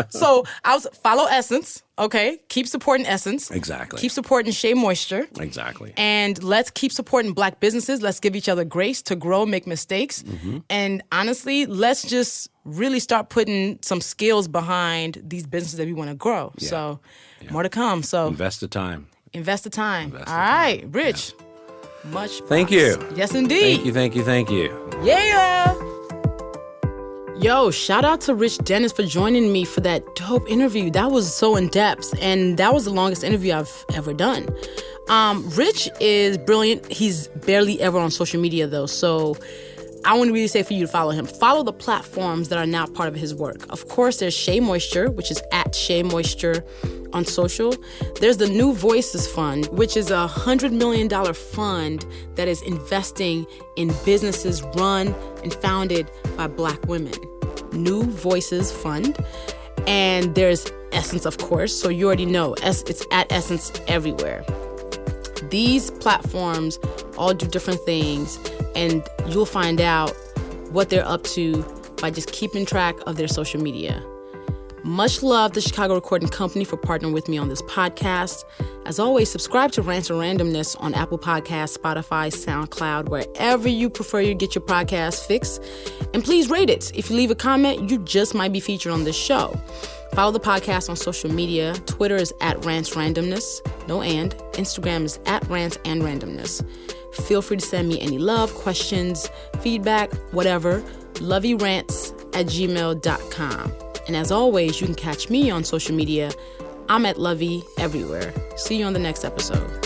so follow Essence. Okay, keep supporting Essence. Exactly. Keep supporting Shea Moisture. Exactly. And let's keep supporting Black businesses. Let's give each other grace to grow, make mistakes. Mm-hmm. And honestly, let's just really start putting some skills behind these businesses that we want to grow. Yeah. So more to come. So invest the time. All right, Rich. Much Thank props. you. Yes, indeed. Thank you. Yeah. Yo, shout out to Rich Dennis for joining me for that dope interview. That was so in-depth, and that was the longest interview I've ever done. Rich is brilliant. He's barely ever on social media, though, so I wouldn't really say for you to follow him. Follow the platforms that are now part of his work. Of course, there's Shea Moisture, which is at Shea Moisture on social. There's the New Voices Fund, which is a $100 million fund that is investing in businesses run and founded by Black women. New Voices Fund. And there's Essence, of course. So you already know, it's at Essence everywhere. These platforms all do different things, and you'll find out what they're up to by just keeping track of their social media. Much love to Chicago Recording Company for partnering with me on this podcast. As always, subscribe to Rants and Randomness on Apple Podcasts, Spotify, SoundCloud, wherever you prefer you get your podcast fix. And please rate it. If you leave a comment, you just might be featured on this show. Follow the podcast on social media. Twitter is at Rants Randomness. No and. Instagram is at Rants and Randomness. Feel free to send me any love, questions, feedback, whatever. LuvvieRants@gmail.com. And as always, you can catch me on social media. I'm at Luvvie everywhere. See you on the next episode.